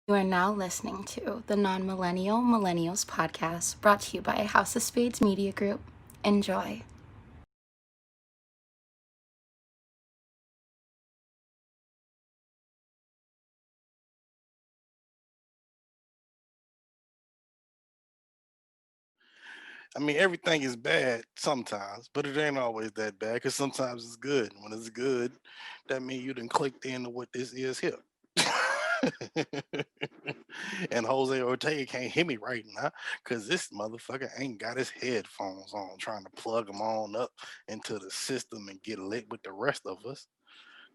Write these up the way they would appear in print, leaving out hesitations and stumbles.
You are now listening to the Non-Millennial Millennials podcast, brought to you by House of Spades Media Group. Enjoy. I mean, everything is bad sometimes, but it ain't always that bad because sometimes it's good. When it's good, that means you done clicked into what this is here. And Jose Ortega can't hear me right now because this motherfucker ain't got his headphones on, trying to plug them on up into the system and get lit with the rest of us.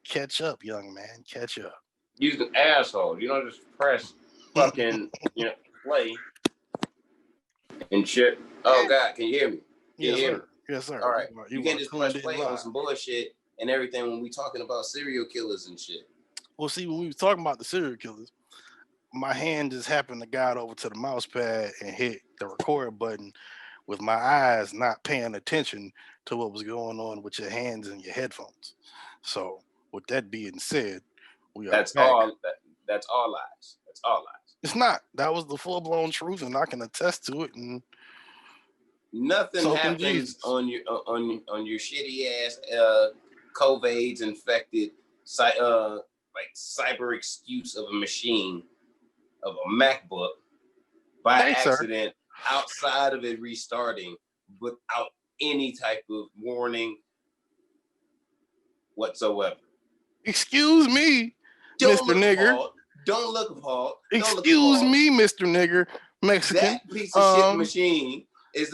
Catch up, young man. Catch up. You's an asshole. You don't just press fucking, play and shit. Oh God, can you hear me? Can Yes, you hear sir. me? Yes, sir. All right. You You can't are just tuned press in play live. on some bullshit and everything when we talking about serial killers and shit. Well, see, when we was talking about the serial killers, my hand just happened to guide over to the mouse pad and hit the record button with my eyes not paying attention to what was going on with your hands and your headphones. So, with that being said, we are That's back. all. That's all lies. That's all lies. It's not. That was the full blown truth, and I can attest to it. And Nothing so can happens Jesus. on your shitty ass COVID's infected cyber excuse of a machine of a MacBook by Hey, sir. accident outside of it restarting without any type of warning whatsoever. Excuse me, Don't Mr. look Nigger. appalled. Don't look appalled. Excuse me, Mr. Nigger, Mexican. That piece of shit machine is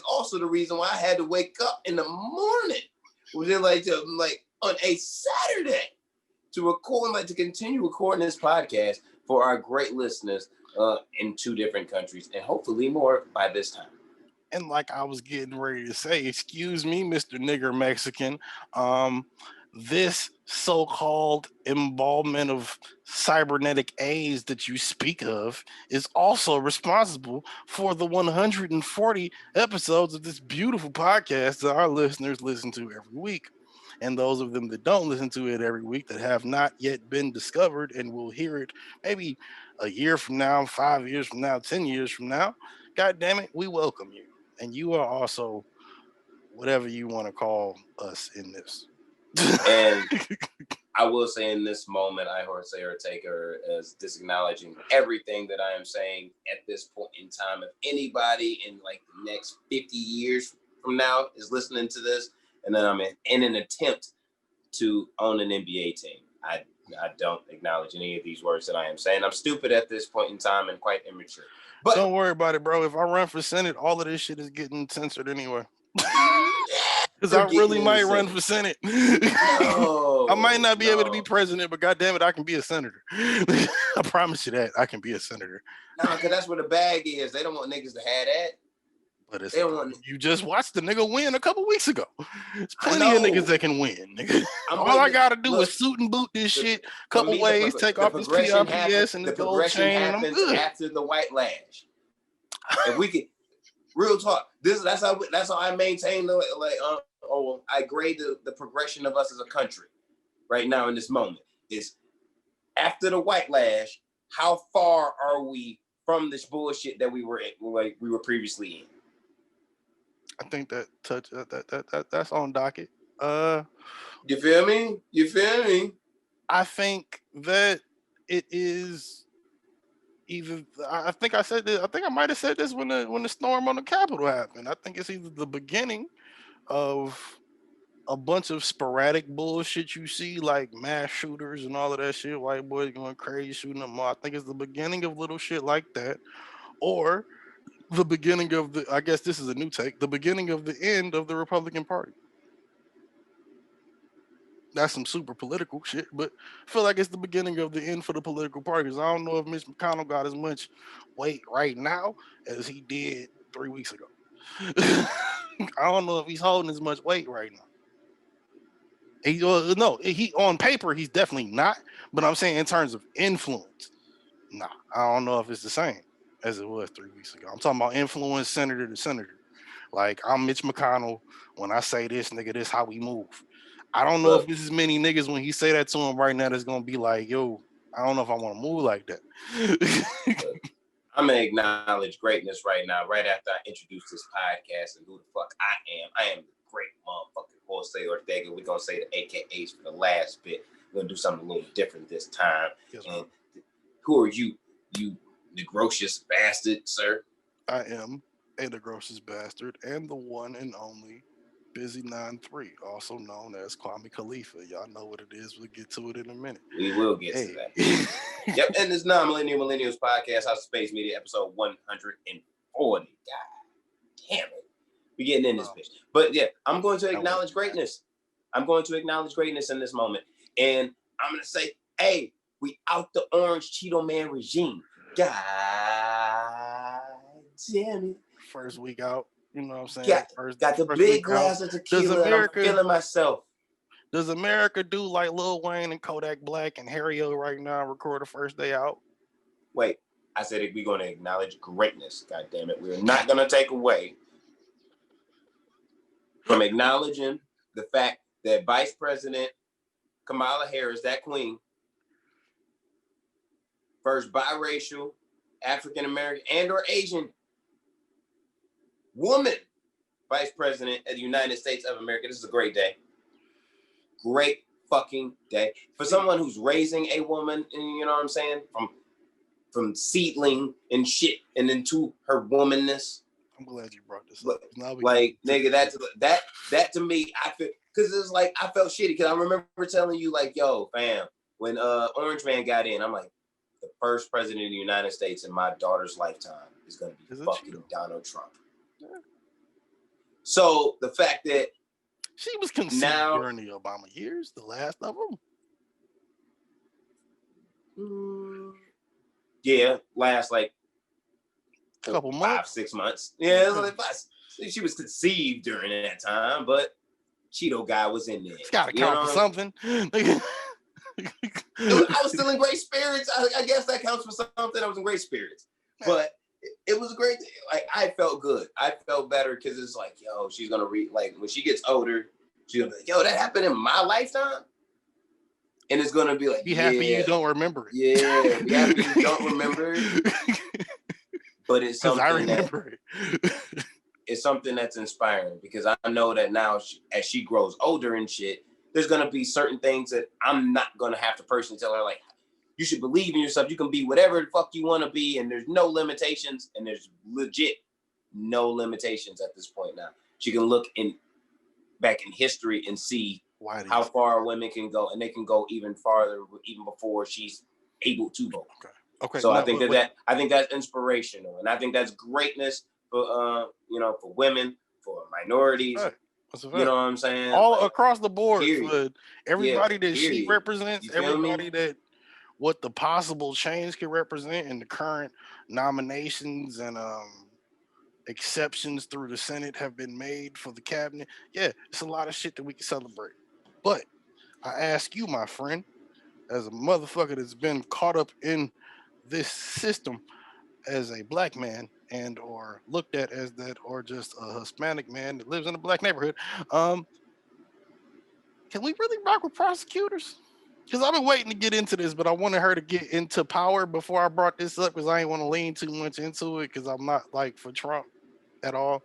also the reason why I had to wake up in the morning within like on a Saturday to record, to continue recording this podcast for our great listeners in 2 different countries and hopefully more by this time. And like I was getting ready to say, excuse me, Mr. Nigger Mexican, this so-called involvement of cybernetic AIDS that you speak of is also responsible for the 140 episodes of this beautiful podcast that our listeners listen to every week. And those of them that don't listen to it every week that have not yet been discovered and will hear it maybe a year from now, 5 years from now, 10 years from now, God damn it, we welcome you. And you are also whatever you want to call us in this. And I will say in this moment, I Jose Ortega is disacknowledging everything that I am saying at this point in time. If anybody in like the next 50 years from now is listening to this, and then I'm in an attempt to own an NBA team, I don't acknowledge any of these words that I am saying. I'm stupid at this point in time and quite immature. But don't worry about it, bro. If I run for Senate, all of this shit is getting censored anyway. Because I really might run for Senate. No, I might not be able to be president, but goddamn it, I can be a senator. I promise you that I can be a senator. No, because that's where the bag is. They don't want niggas to have that. But it's you just watched the nigga win a couple weeks ago. There's plenty of niggas that can win. Nigga. All I gotta do is suit and boot this shit couple ways, take off this PRPS and the gold chain, and I'm good. After the white lash. If we could, real talk. That's how I maintain I grade the progression of us as a country right now in this moment is after the white lash. How far are we from this bullshit that we were previously in? I think that's on docket. You feel me? I think that it is either. I think I said this. I think I might have said this when the storm on the Capitol happened. I think it's either the beginning of a bunch of sporadic bullshit you see, like mass shooters and all of that shit, white boys going crazy shooting them all. I think it's the beginning of little shit like that, or the beginning of I guess this is a new take, the beginning of the end of the Republican Party. That's some super political shit, but I feel like it's the beginning of the end for the political parties. I don't know if Mitch McConnell got as much weight right now as he did 3 weeks ago. I don't know if he's holding as much weight right now. He on paper he's definitely not, but I'm saying in terms of influence, nah, I don't know if it's the same as it was 3 weeks ago. I'm talking about influence senator to senator. Like I'm Mitch McConnell. When I say this, nigga, this how we move. I don't know if there's as many niggas when he say that to him right now that's gonna be like, yo, I don't know if I want to move like that. I'm gonna acknowledge greatness right now, right after I introduce this podcast and who the fuck I am. I am the great motherfucking Jose Ortega. We're gonna say the AKAs for the last bit. We're gonna do something a little different this time. Yes, and who are you, you negrocious bastard, sir? I am a negrocious bastard and the one and only Busy 93, also known as Kwame Khalifa. Y'all know what it is. We'll get to it in a minute. We will get to that. Yep, and this Non-Millennial Millennials podcast, House of Space Media, episode 140. God damn it. We're getting in this bitch. But yeah, I'm going to acknowledge greatness. I'm going to acknowledge greatness in this moment. And I'm going to say, hey, we out the orange Cheeto Man regime. God damn it. First week out, you know what I'm saying? Got the big glass of tequila and I'm feeling myself. Does America do like Lil Wayne and Kodak Black and Harry O right now, record the first day out? Wait, I said we're going to acknowledge greatness. God damn it. We're not going to take away from acknowledging the fact that Vice President Kamala Harris, that queen, first biracial, African American, and or Asian woman Vice President of the United States of America. This is a great day. Great fucking day. For someone who's raising a woman, you know what I'm saying? From seedling and shit and into her womanness. I'm glad you brought this up. Like, nigga, that to me, I feel, because it's like, I felt shitty, because I remember telling you, like, yo, fam, when Orange Man got in, I'm like, the first president of the United States in my daughter's lifetime is going to be fucking Donald Trump. Yeah. So the fact that she was conceived during the Obama years, the last of them. Yeah, last like a couple months, 5-6 months. Yeah, like she was conceived during that time, but Cheeto guy was in there. It's got to count for something. I was still in great spirits. I guess that counts for something. I was in great spirits, but it was a great. Like, I felt good. I felt better because it's like, yo, she's gonna read. Like, when she gets older, she's gonna be like, yo, that happened in my lifetime, and it's gonna be like, be happy you don't remember it. Yeah, be happy you don't remember it. But it's something I remember it's something that's inspiring, because I know that now, as she grows older and shit, there's gonna be certain things that I'm not gonna have to personally tell her, like, you should believe in yourself. You can be whatever the fuck you want to be, and there's no limitations, and there's legit no limitations at this point now. She can look back in history and see how far women can go, and they can go even farther, even before she's able to go. Okay. So I think I think that's inspirational, and I think that's greatness for for women, for minorities. Right. You know what I'm saying? All like, across the board, for everybody that period. She represents, everybody that what the possible change can represent in the current nominations and exceptions through the Senate have been made for the cabinet. Yeah, it's a lot of shit that we can celebrate. But I ask you, my friend, as a motherfucker that's been caught up in this system as a black man and or looked at as that, or just a Hispanic man that lives in a black neighborhood, can we really rock with prosecutors? Because I've been waiting to get into this, but I wanted her to get into power before I brought this up, because I ain't want to lean too much into it, because I'm not like for Trump at all.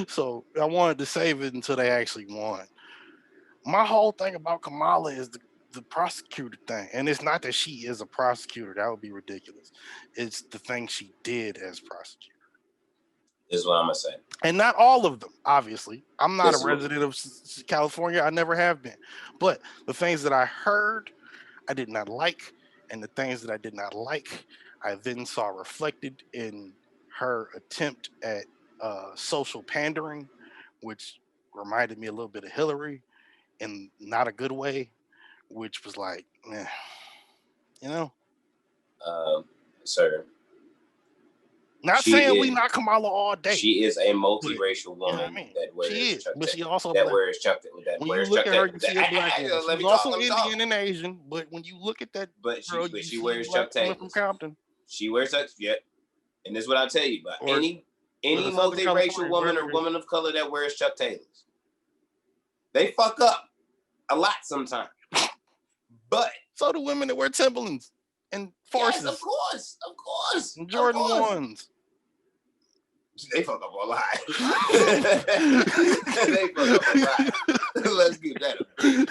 So I wanted to save it until they actually won. My whole thing about Kamala is the prosecutor thing. And it's not that she is a prosecutor. That would be ridiculous. It's the thing she did as prosecutor. Is what I'm going to say. And not all of them, obviously. I'm not a resident of California. I never have been. But the things that I heard, I did not like. And the things that I did not like, I then saw reflected in her attempt at social pandering, which reminded me a little bit of Hillary in not a good way, which was like, Sir. Not saying we not Kamala all day. She is a multiracial woman that wears she is, but she also wears Chuck. When you look at her, you see a black woman. She's also Indian and Asian, but when you look at that, she wears Chuck Taylors from Compton. She wears Chuck. Yeah, and this is what I tell you about any multiracial woman or woman of color that wears Chuck Taylors. They fuck up a lot sometimes, but so do women that wear Timberlands. and Forces. Yes, of course. And Jordan 1s. They fuck up a lot. They fuck up a lot. Let's give that a break.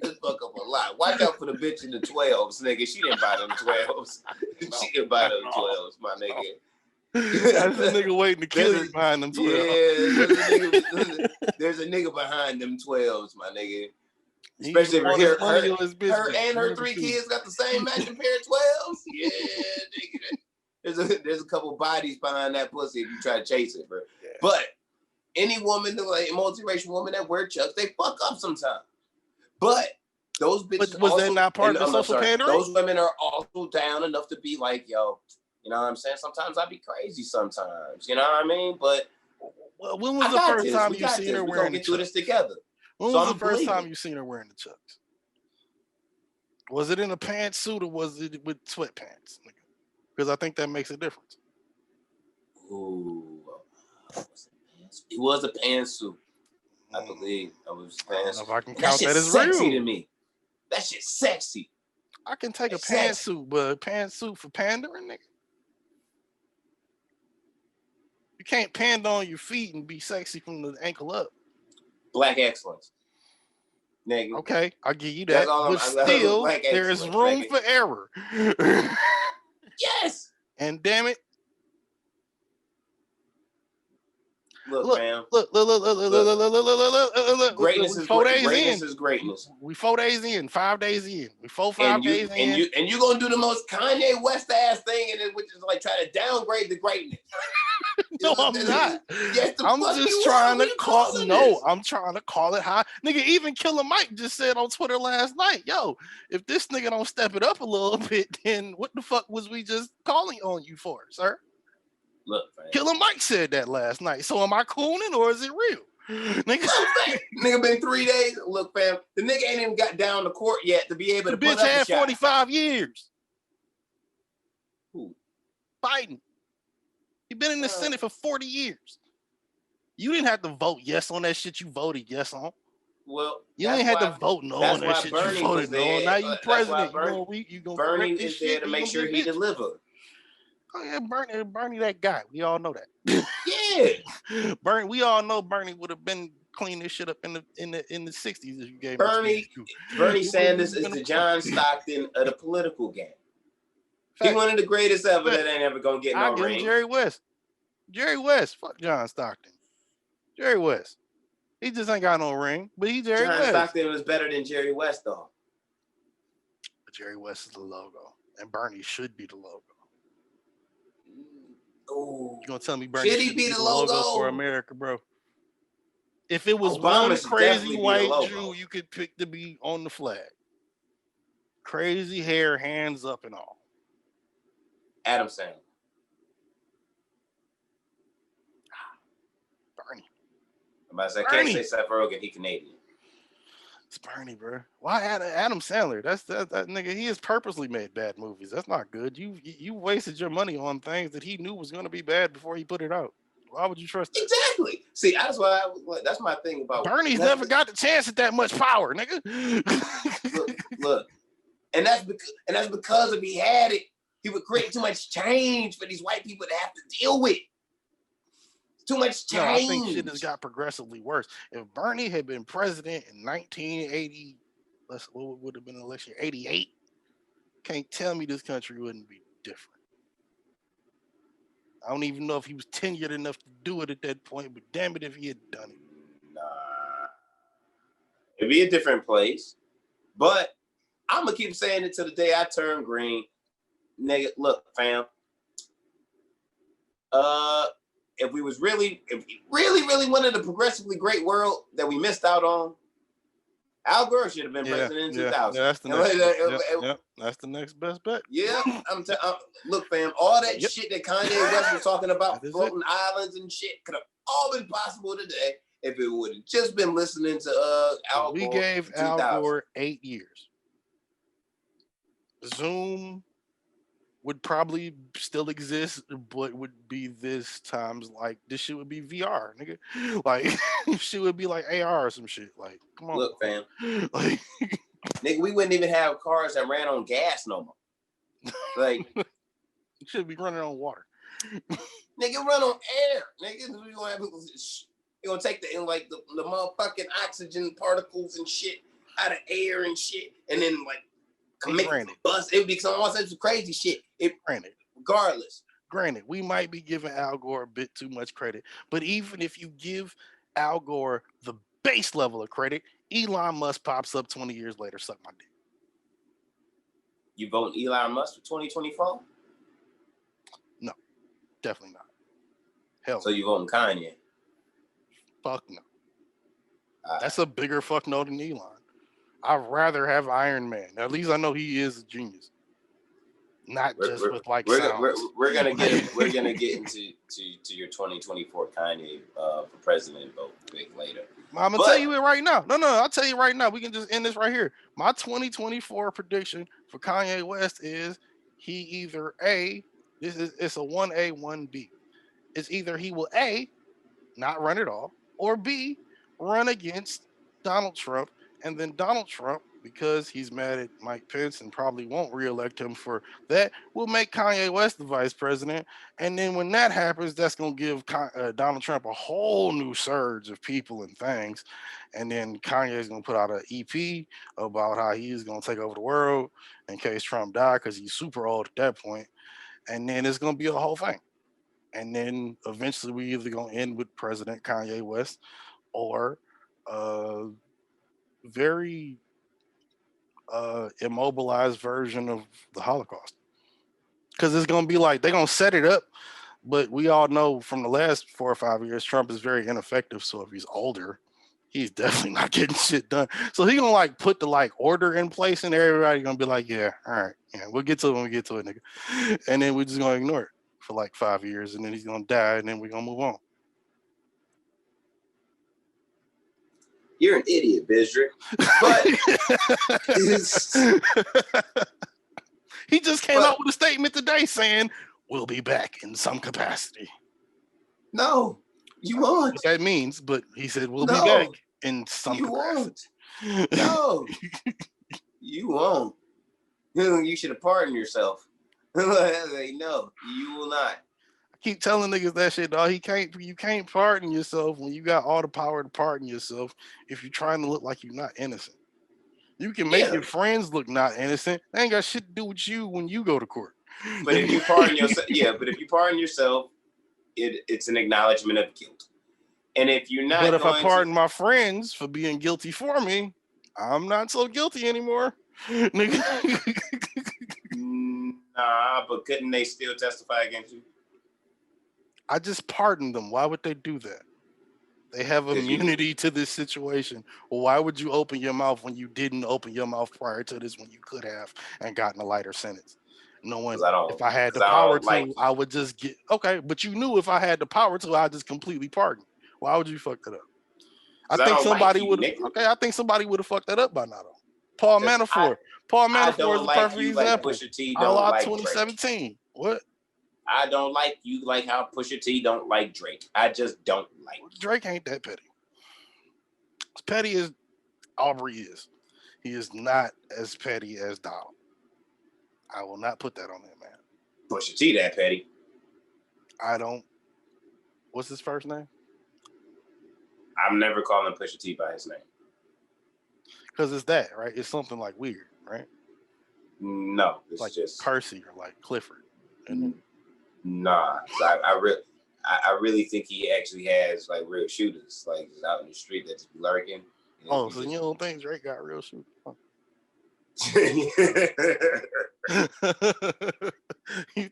Let's fuck up a lot. Watch out for the bitch in the 12s, nigga. She didn't buy them 12s. She didn't buy them 12s, my nigga. That's a nigga waiting to kill you behind them 12s. Yeah, there's a nigga behind them 12s, my nigga. Especially if her and her 3 kids got the same matching pair of 12s. Yeah, nigga. There's a couple bodies behind that pussy if you try to chase it, bro. Yeah. But any woman, like a multiracial woman that wear chucks, they fuck up sometimes. But those bitches was that not part of the social pandering? Those women are also down enough to be like, yo, you know what I'm saying? Sometimes I be crazy sometimes, you know what I mean? But when was the first time you seen her wearing the chucks? We're gonna get through this together. When was the first time you seen her wearing the chucks? Was it in a pantsuit or was it with sweatpants? Because I think that makes a difference. Ooh, it was a pantsuit. I believe it was a pantsuit. If I can count that as real. Sexy to me. That shit's sexy. I can take a pantsuit, but a pantsuit for pandering, nigga. You can't panda on your feet and be sexy from the ankle up. Black excellence. Nigga. Okay, I'll give you that. But still, there is room for error. Yes. And damn it. Look, fam. Look. Greatness is greatness. We 4 days in, 5 days in. We 5 days in. And you gonna do the most Kanye West ass thing, which is like try to downgrade the greatness. No, I'm not. Yes, I'm just trying to call. No, I'm trying to call it high. Nigga, even Killer Mike just said on Twitter last night, yo, if this nigga don't step it up a little bit, then what the fuck was we just calling on you for, sir? Look, fam. Killer Mike said that last night. So am I cooning or is it real? Nigga been 3 days. Look, fam, the nigga ain't even got down to court yet to be able to put up a shot. The bitch had 45 years. Who? Biden. He been in the Senate for 40 years. You didn't have to vote yes on that shit you voted yes on. Well, you ain't had to vote no on that shit you voted no on. Now you president. Bernie is there to make sure he deliver. Oh yeah, Bernie, that guy. We all know that. Yeah, Bernie. We all know Bernie would have been cleaning this shit up in the 60s if you gave Bernie Sanders is the John Stockton of the political game. He's one of the greatest ever that ain't ever gonna get no ring. Jerry West. Fuck John Stockton. Jerry West. He just ain't got no ring, but he Jerry West. John Stockton was better than Jerry West though. But Jerry West is the logo, and Bernie should be the logo. Ooh. You gonna tell me Bernie should be the logo for America, bro? If it was one crazy white Jew you could pick to be on the flag, crazy hair, hands up, and all. Adam Sandler. Bernie. I can't say Seth Rogen. He Canadian. It's Bernie, bro. Why Adam Sandler? That's that nigga. He has purposely made bad movies. That's not good. You wasted your money on things that he knew was going to be bad before he put it out. Why would you trust that? Exactly. See, that's why that's my thing about Bernie's never got the chance at that much power, nigga. look, and that's because if he had it, he would create too much change for these white people to have to deal with. Too much change. No, I think shit has got progressively worse. If Bernie had been president in 1980, what would have been an election? 88. Can't tell me this country wouldn't be different. I don't even know if he was tenured enough to do it at that point, but damn it if he had done it. Nah. It'd be a different place. But I'm going to keep saying it till the day I turn green. Nigga, look, fam. If we really wanted a progressively great world that we missed out on, Al Gore should have been president in 2000. Yeah, that's the next best bet. Yeah, look, fam, all that shit that Kanye West was talking about, floating islands and shit, could have all been possible today if it would have just been listening to Al Gore. We gave Al Gore 8 years. Zoom would probably still exist, but would be this times like this shit would be VR, nigga. Like shit would be like AR or some shit. Like, come on. Look, fam. Like nigga, we wouldn't even have cars that ran on gas no more. Like, You should be running on water. nigga, run on air. Nigga, you gonna have you gonna take the motherfucking oxygen particles and shit out of air and shit, and then like make it bust. It would be all sorts of crazy shit. Granted, we might be giving Al Gore a bit too much credit, but even if you give Al Gore the base level of credit, Elon Musk pops up 20 years later, suck my dick. You voting Elon Musk for 2024? No, definitely not. Hell. So you voting Kanye? Fuck no. That's a bigger fuck no than Elon. I'd rather have Iron Man. At least I know he is a genius. Not just with like sounds. We're gonna get into your 2024 Kanye for president vote later. I'm gonna tell you it right now. No, I'll tell you right now. We can just end this right here. My 2024 prediction for Kanye West is he either it's a 1A, 1B. It's either he will A, not run at all, or B, run against Donald Trump, and then Donald Trump, because he's mad at Mike Pence and probably won't reelect him for that, will make Kanye West the vice president. And then when that happens, that's going to give Donald Trump a whole new surge of people and things. And then Kanye is going to put out an EP about how he's going to take over the world in case Trump dies, because he's super old at that point. And then it's going to be a whole thing. And then eventually we either going to end with President Kanye West or very immobilized version of the Holocaust, because it's going to be like they're going to set it up, but we all know from the last 4 or 5 years Trump is very ineffective. So if he's older, he's definitely not getting shit done. So he's gonna like put the like order in place, and everybody's gonna be like, yeah, all right, yeah, we'll get to it when we get to it, nigga. And then we're just gonna ignore it for like 5 years, and then he's gonna die, and then we're gonna move on. You're an idiot, Bizdrick. But he just came out with a statement today saying we'll be back in some capacity. No, you won't. What that means, but he said we'll be back in some capacity. Won't. No, you won't. You should have pardoned yourself. Like, no, you will not. Keep telling niggas that shit, dog. You can't pardon yourself when you got all the power to pardon yourself if you're trying to look like you're not innocent. You can make your friends look not innocent. They ain't got shit to do with you when you go to court. But if you pardon yourself, it's an acknowledgement of guilt. And if you're not, but if I pardon my friends for being guilty for me, I'm not so guilty anymore. Nigga. Nah, but couldn't they still testify against you? I just pardoned them. Why would they do that? They have immunity to this situation. Well, why would you open your mouth when you didn't open your mouth prior to this when you could have and gotten a lighter sentence? Knowing if I had the power to, I would just get, okay, but you knew if I had the power to, I'd just completely pardon. Why would you fuck that up? I think somebody would have, I think somebody would have fucked that up by now, though. Paul Manafort. Paul Manafort is the perfect example. A la 2017. What? I don't like you like how Pusha T don't like Drake. I just don't like Drake ain't that petty. As petty as Aubrey is, he is not as petty as Donald. I will not put that on him, man. Pusha T that petty. I don't. What's his first name? I'm never calling Pusha T by his name. Because it's that, right? It's something like weird, right? No, it's like just Percy or like Clifford. Nah, I really think he actually has like real shooters, like out in the street that's lurking. Oh, so you don't think Drake got real shooters? Huh? you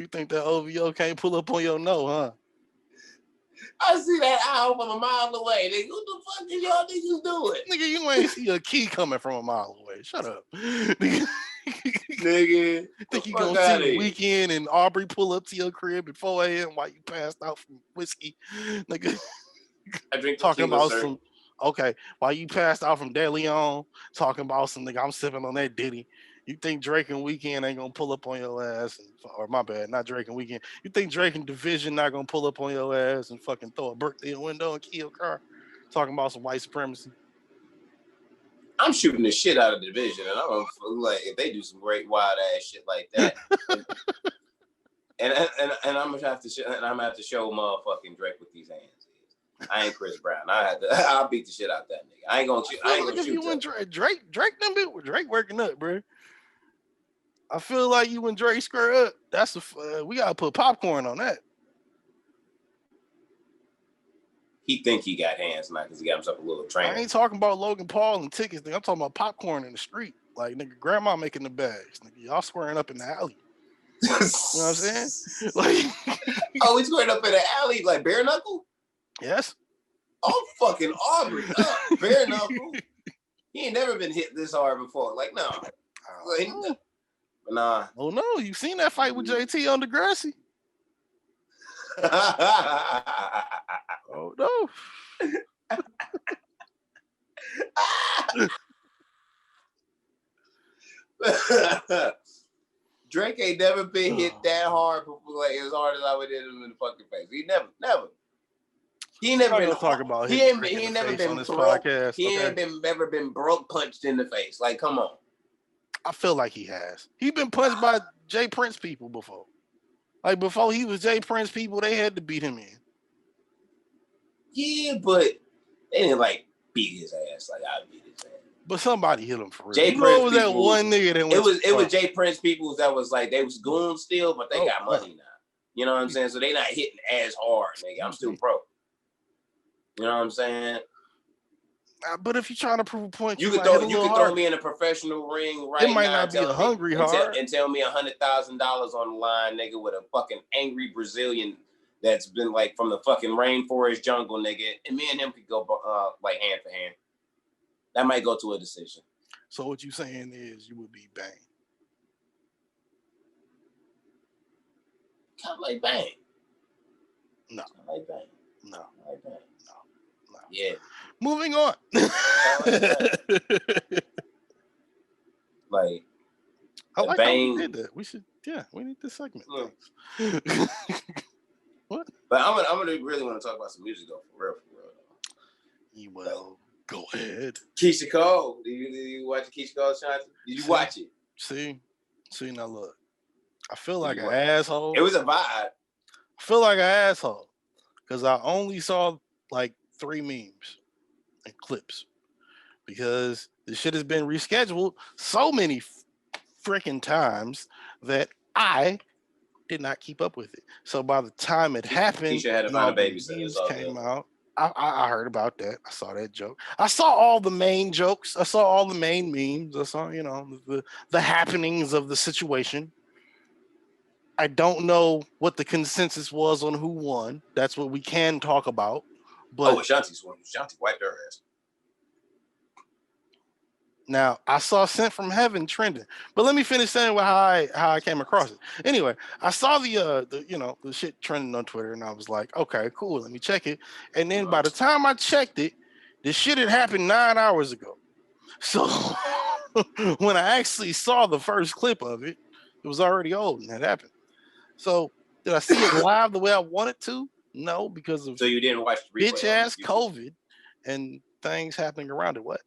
think that OVO can't pull up on your no, huh? I see that owl from a mile away. Nigga, what the fuck is y'all niggas doing? Nigga, you ain't see a key coming from a mile away. Shut up. Nigga, think you gonna see Weekend and Aubrey pull up to your crib at 4 a.m. while you passed out from whiskey? Nigga, I drink talking tequila, about sir. some. Okay, while you passed out from De Leon, talking about some nigga, I'm sipping on that Diddy. You think Drake and Weekend ain't gonna pull up on your ass? Or my bad, not Drake and Weekend. You think Drake and Division not gonna pull up on your ass and fucking throw a brick through your window and kill your car? Talking about some white supremacy. I'm shooting the shit out of the division, and I'm like, if they do some great wild ass shit like that, and I'm gonna have to show motherfucking Drake with these hands. I ain't Chris Brown. I'll beat the shit out that nigga. I ain't gonna shoot. If you and Drake working up, bro. I feel like you and Drake square up. That's we gotta put popcorn on that. He think he got hands now because he got himself a little trainer. I ain't talking about Logan Paul and tickets. Nigga. I'm talking about popcorn in the street. Like nigga, grandma making the bags. Nigga, y'all squaring up in the alley. You know what I'm saying? Like, oh, we squared up in the alley like bare knuckle. Yes. Oh, fucking Aubrey. Bare knuckle. He ain't never been hit this hard before. Like, no. Like, nah. Oh, no. You seen that fight with JT on Degrassi? Oh, no. Drake ain't never been hit that hard before, like as hard as I would hit him in the fucking face. He never. He never been talk about. He ain't never been on this podcast. He ain't ever been broke punched in the face. Like, come on. I feel like he has. He been punched by Jay Prince people before. Like before he was Jay Prince people, they had to beat him in. Yeah, but they didn't like beat his ass like I beat his ass. But somebody hit him for real. Jay Prince was that one nigga that went it was Jay Prince people that was like they was goons still, but they got money now. You know what I'm saying? So they not hitting as hard, nigga. I'm still pro. You know what I'm saying? But if you're trying to prove a point, you could throw me in a professional ring right now. It might not be a hungry hard. And tell me $100,000 on the line, nigga, with a fucking angry Brazilian that's been like from the fucking rainforest jungle, nigga. And me and him could go like hand for hand. That might go to a decision. So what you saying is you would be Bang. Kind of like Bang. No. Kind of like Bang. No. Like Bang. No. Yeah. Moving on. Like I like Bang. how we did that. We need this segment. What? But I'm gonna really want to talk about some music though, for real. You will. Go ahead. Keisha Cole. Did you watch Keisha Cole, Shanti? Did you watch it? See, now look. I feel like an asshole. It was a vibe. I feel like an asshole because I only saw like 3 memes and clips because this shit has been rescheduled so many freaking times that I did not keep up with it. So by the time it happened, Keisha had to find a babysitter. Came out. I heard about that. I saw that joke. I saw all the main jokes. I saw all the main memes. I saw, the happenings of the situation. I don't know what the consensus was on who won. That's what we can talk about. But Ashanti's won. Ashanti wiped her ass. Now I saw "Sent from Heaven" trending, but let me finish saying how I came across it. Anyway, I saw the shit trending on Twitter, and I was like, okay, cool, let me check it. And then by the time I checked it, the shit had happened 9 hours ago. So when I actually saw the first clip of it, it was already old and had happened. So did I see it live the way I wanted to? No, because of so you didn't watch the bitch ass COVID and things happening around it. What?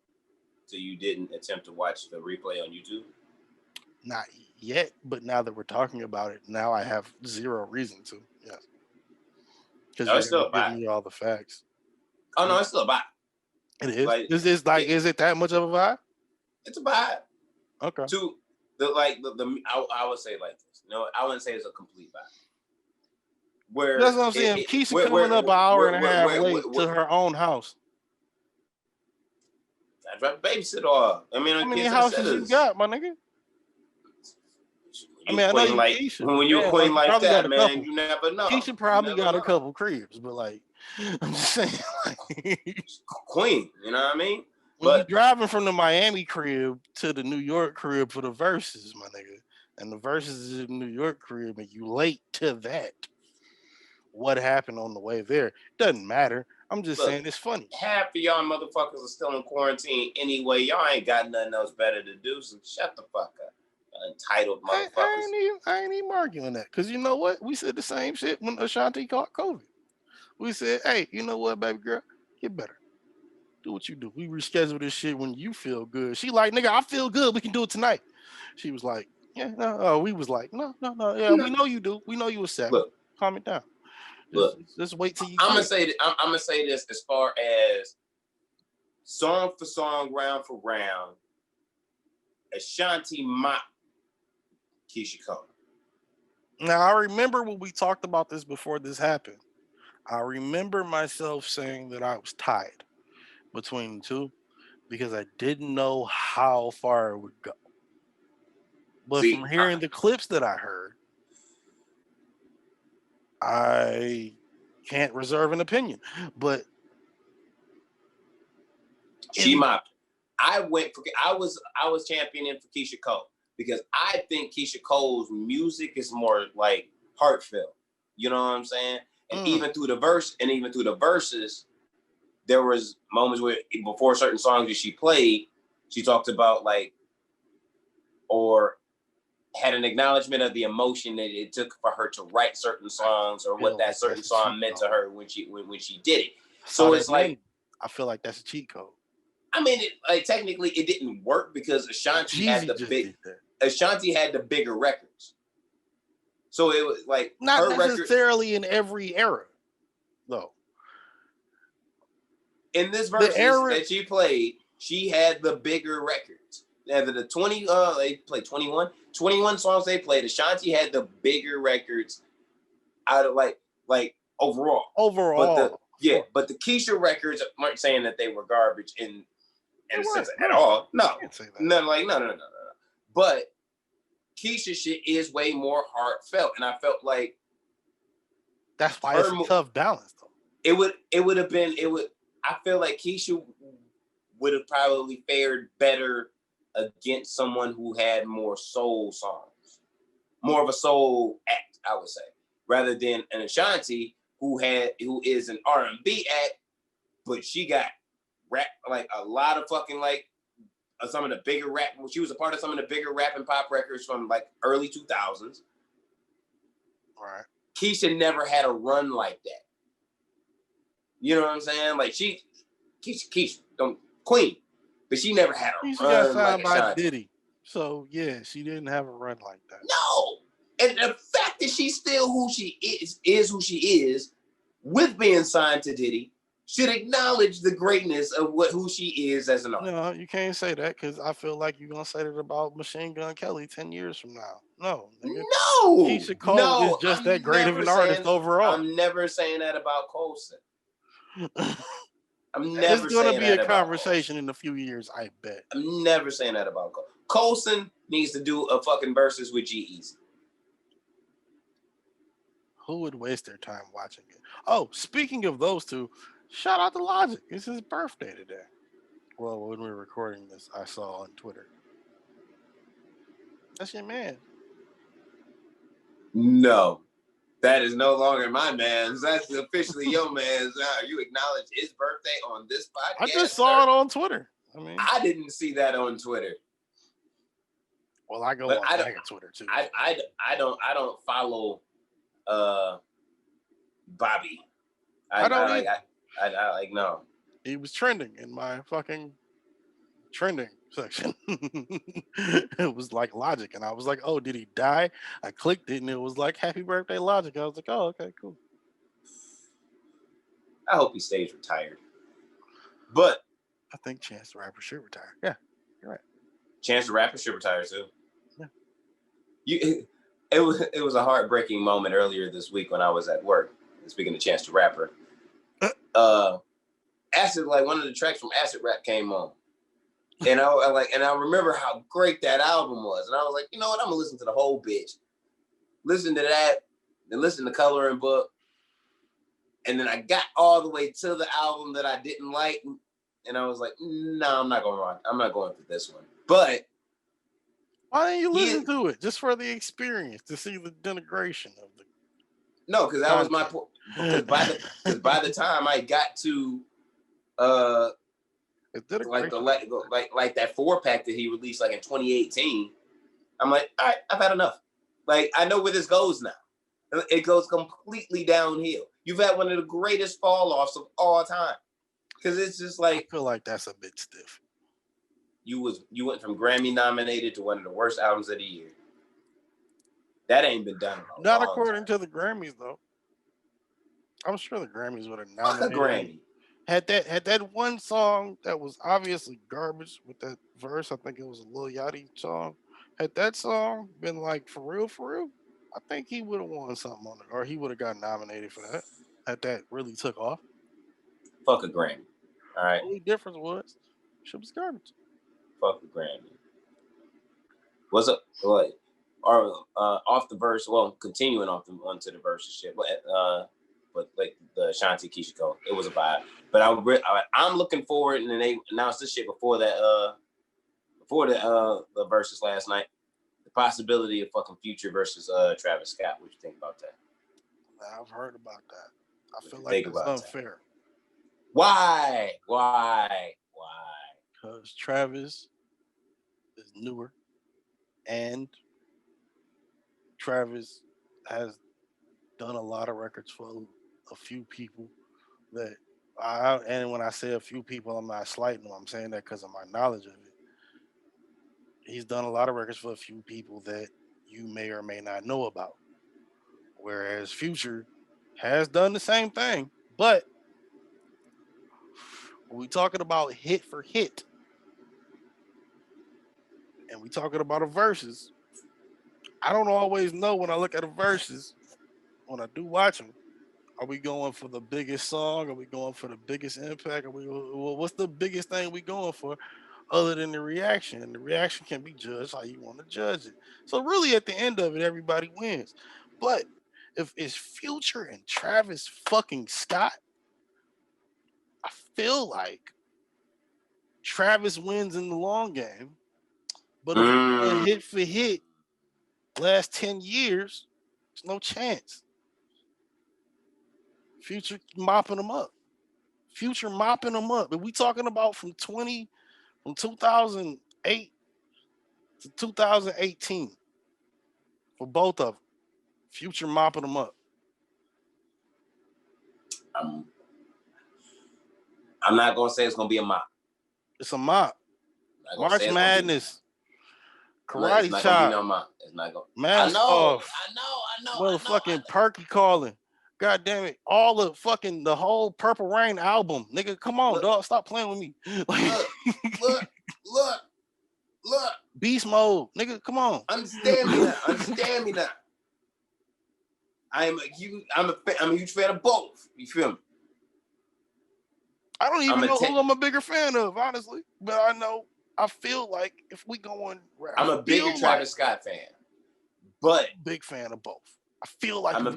So you didn't attempt to watch the replay on YouTube? Not yet, but now that we're talking about it, now I have zero reason to. Yes, because it's still giving me all the facts. Oh no, it's still a vibe. It is. Like, is it that much of a vibe? It's a vibe. Okay. I would say like this. No, I wouldn't say it's a complete vibe. Where that's what I'm saying. Keisha coming up an hour and a half late to her own house. I dropped a babysitter off. I mean, how many houses you got, my nigga? I know you like Keisha. When you're queen like that, man, you never know. Keisha probably got a couple cribs, but like, I'm just saying, like, queen. You know what I mean? When you're driving from the Miami crib to the New York crib for the verses, my nigga, and the verses is in the New York crib, and you late to that. What happened on the way there doesn't matter. I'm just saying it's funny. Half of y'all motherfuckers are still in quarantine anyway. Y'all ain't got nothing else better to do, so shut the fuck up. Entitled motherfuckers. I ain't even arguing that. Because you know what? We said the same shit when Ashanti caught COVID. We said, hey, you know what, baby girl? Get better. Do what you do. We reschedule this shit when you feel good. She like, nigga, I feel good. We can do it tonight. She was like, yeah, no. We was like, no. Yeah, we know you do. We know you a 7. Look, calm it down. Just wait till you. I'm gonna say this as far as song for song, round for round. Ashanti mocked Keisha Cole. Now I remember when we talked about this before this happened. I remember myself saying that I was tied between the two because I didn't know how far it would go. But from hearing the clips that I heard, I can't reserve an opinion. But she mocked. I was championing for Keisha Cole because I think Keisha Cole's music is more like heartfelt. You know what I'm saying? And even through the verses, there was moments where before certain songs that she played, she talked about like, or had an acknowledgement of the emotion that it took for her to write certain songs or what that certain song meant to her when she did it. So it's like, I feel like that's a cheat code. I mean, technically it didn't work because Ashanti had the bigger records. So it was like not necessarily in every era, though. In this verse that she played, she had the bigger records. Now the they played 21 songs they played. Ashanti had the bigger records out of like overall. But the Keisha records weren't saying that they were garbage in a sense at all. No. No. But Keisha shit is way more heartfelt, and I felt like that's why it's a tough balance, though. I feel like Keisha would have probably fared better against someone who had more soul songs, more of a soul act, I would say, rather than an Ashanti who is an R&B act, but she got rap like a lot of fucking like some of the bigger rap. She was a part of some of the bigger rap and pop records from like early 2000s. Right. Keisha never had a run like that. You know what I'm saying? Like Keisha, queen, but she never had a run like Ashanti. Diddy. So yeah, she didn't have a run like that. No, and the fact that she's still who she is who she is, with being signed to Diddy, should acknowledge the greatness of who she is as an artist. No, you can't say that because I feel like you're gonna say that about Machine Gun Kelly 10 years from now. No, nigga. No, Keisha Cole is just that great of an artist overall. I'm never saying that about Colson. I'm never saying that about It's gonna be a conversation in a few years, I bet. I'm never saying that about Colson. Colson needs to do a fucking versus with G-Eazy. Who would waste their time watching it? Oh, speaking of those two, shout out to Logic. It's his birthday today. Well, when we were recording this, I saw on Twitter. That's your man. No, that is no longer my man's. That's officially your man's. You acknowledge his birthday on this podcast. I just saw it on Twitter. I didn't see that on Twitter. Well, I go on Twitter too. I don't follow Bobby. I don't no. He was trending in my fucking trending section. It was like Logic, and I was like, "Oh, did he die?" I clicked it, and it was like, "Happy birthday, Logic." I was like, "Oh, okay, cool." I hope he stays retired. But I think Chance the Rapper should retire. Yeah, you're right. Chance the Rapper should retire too. Yeah. It was a heartbreaking moment earlier this week when I was at work. Speaking of Chance the Rapper, Acid, like one of the tracks from Acid Rap came on, and I remember how great that album was, and I was like, you know what, I'm gonna listen to the whole bitch, listen to that, then listen to Coloring Book, and then I got all the way to the album that I didn't like, and I was like, no, I'm not going for this one, but. Why didn't you listen to it just for the experience to see the denigration of the? No, because that was my point. Because by the time I got to like that 4-pack that he released like in 2018, I'm like, all right, I've had enough. Like I know where this goes now. It goes completely downhill. You've had one of the greatest fall offs of all time. Because it's just I like feel like that's a bit stiff. you went from Grammy nominated to one of the worst albums of the year. That ain't been done in a Not long according time. to the Grammys, though. I'm sure the Grammys would have Fuck a nominated. Grammy. Had that one song that was obviously garbage with that verse. I think it was a Lil Yachty song. Had that song been like for real, I think he would have won something on it, or he would have got nominated for that. Had that really took off. Fuck a Grammy. All right. The only difference was shit was garbage. Fuck a Grammy. What's up? What? Or off the verse. Well, continuing onto the verse shit. But like the Shanti Keisha Cole, it was a vibe. But I'm looking forward, and then they announced this shit before that. Before the verses last night, the possibility of fucking Future versus Travis Scott. What you think about that? I've heard about that. I feel like Think it's about unfair. Why? Because Travis is newer, and Travis has done a lot of records for a few people that and when I say a few people, I'm not slighting them. I'm saying that because of my knowledge of it. He's done a lot of records for a few people that you may or may not know about. Whereas Future has done the same thing, but when we talking about hit for hit, and we talking about a verses, I don't always know when I look at a verses. When I do watch them, are we going for the biggest song? Are we going for the biggest impact? What's the biggest thing we going for, other than the reaction? And the reaction can be judged how you want to judge it. So really, at the end of it, everybody wins. But if it's Future and Travis fucking Scott, I feel like Travis wins in the long game. But if we're going hit for hit, last 10 years, there's no chance. Future mopping them up. Future mopping them up. But we talking about from 2008 to 2018 for both of them. Future mopping them up. I'm not gonna say it's gonna be a mop. It's a mop. March Madness. Karate it's Chop. Not gonna be no mop. It's not gonna. Mask Off. I know. Motherfucking Perky Calling. God damn it. All the whole Purple Rain album. Nigga, come on, dog. Stop playing with me. Look. Beast Mode. Nigga, come on. Understand me now. I'm a huge fan of both. You feel me? I don't even know who I'm a bigger fan of, honestly. But I feel like if we go on, I'm a bigger Travis Scott fan, but big fan of both. I feel like I'm a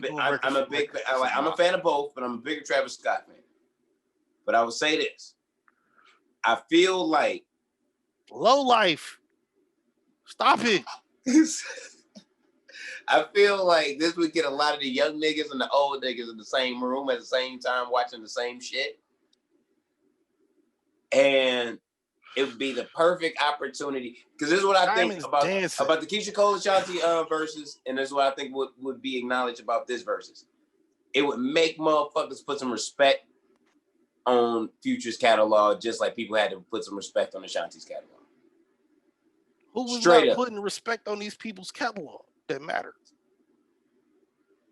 fan of both, but I'm a bigger Travis Scott fan. But I will say this: I feel like Low Life. Stop it. I feel like this would get a lot of the young niggas and the old niggas in the same room at the same time watching the same shit. And it would be the perfect opportunity. Because this is what I think about the Keisha Cole and Shanti verses, and this is what I think would be acknowledged about this verses. It would make motherfuckers put some respect on Future's catalog, just like people had to put some respect on the Shanti's catalog. Who was not putting respect on these people's catalog that matters?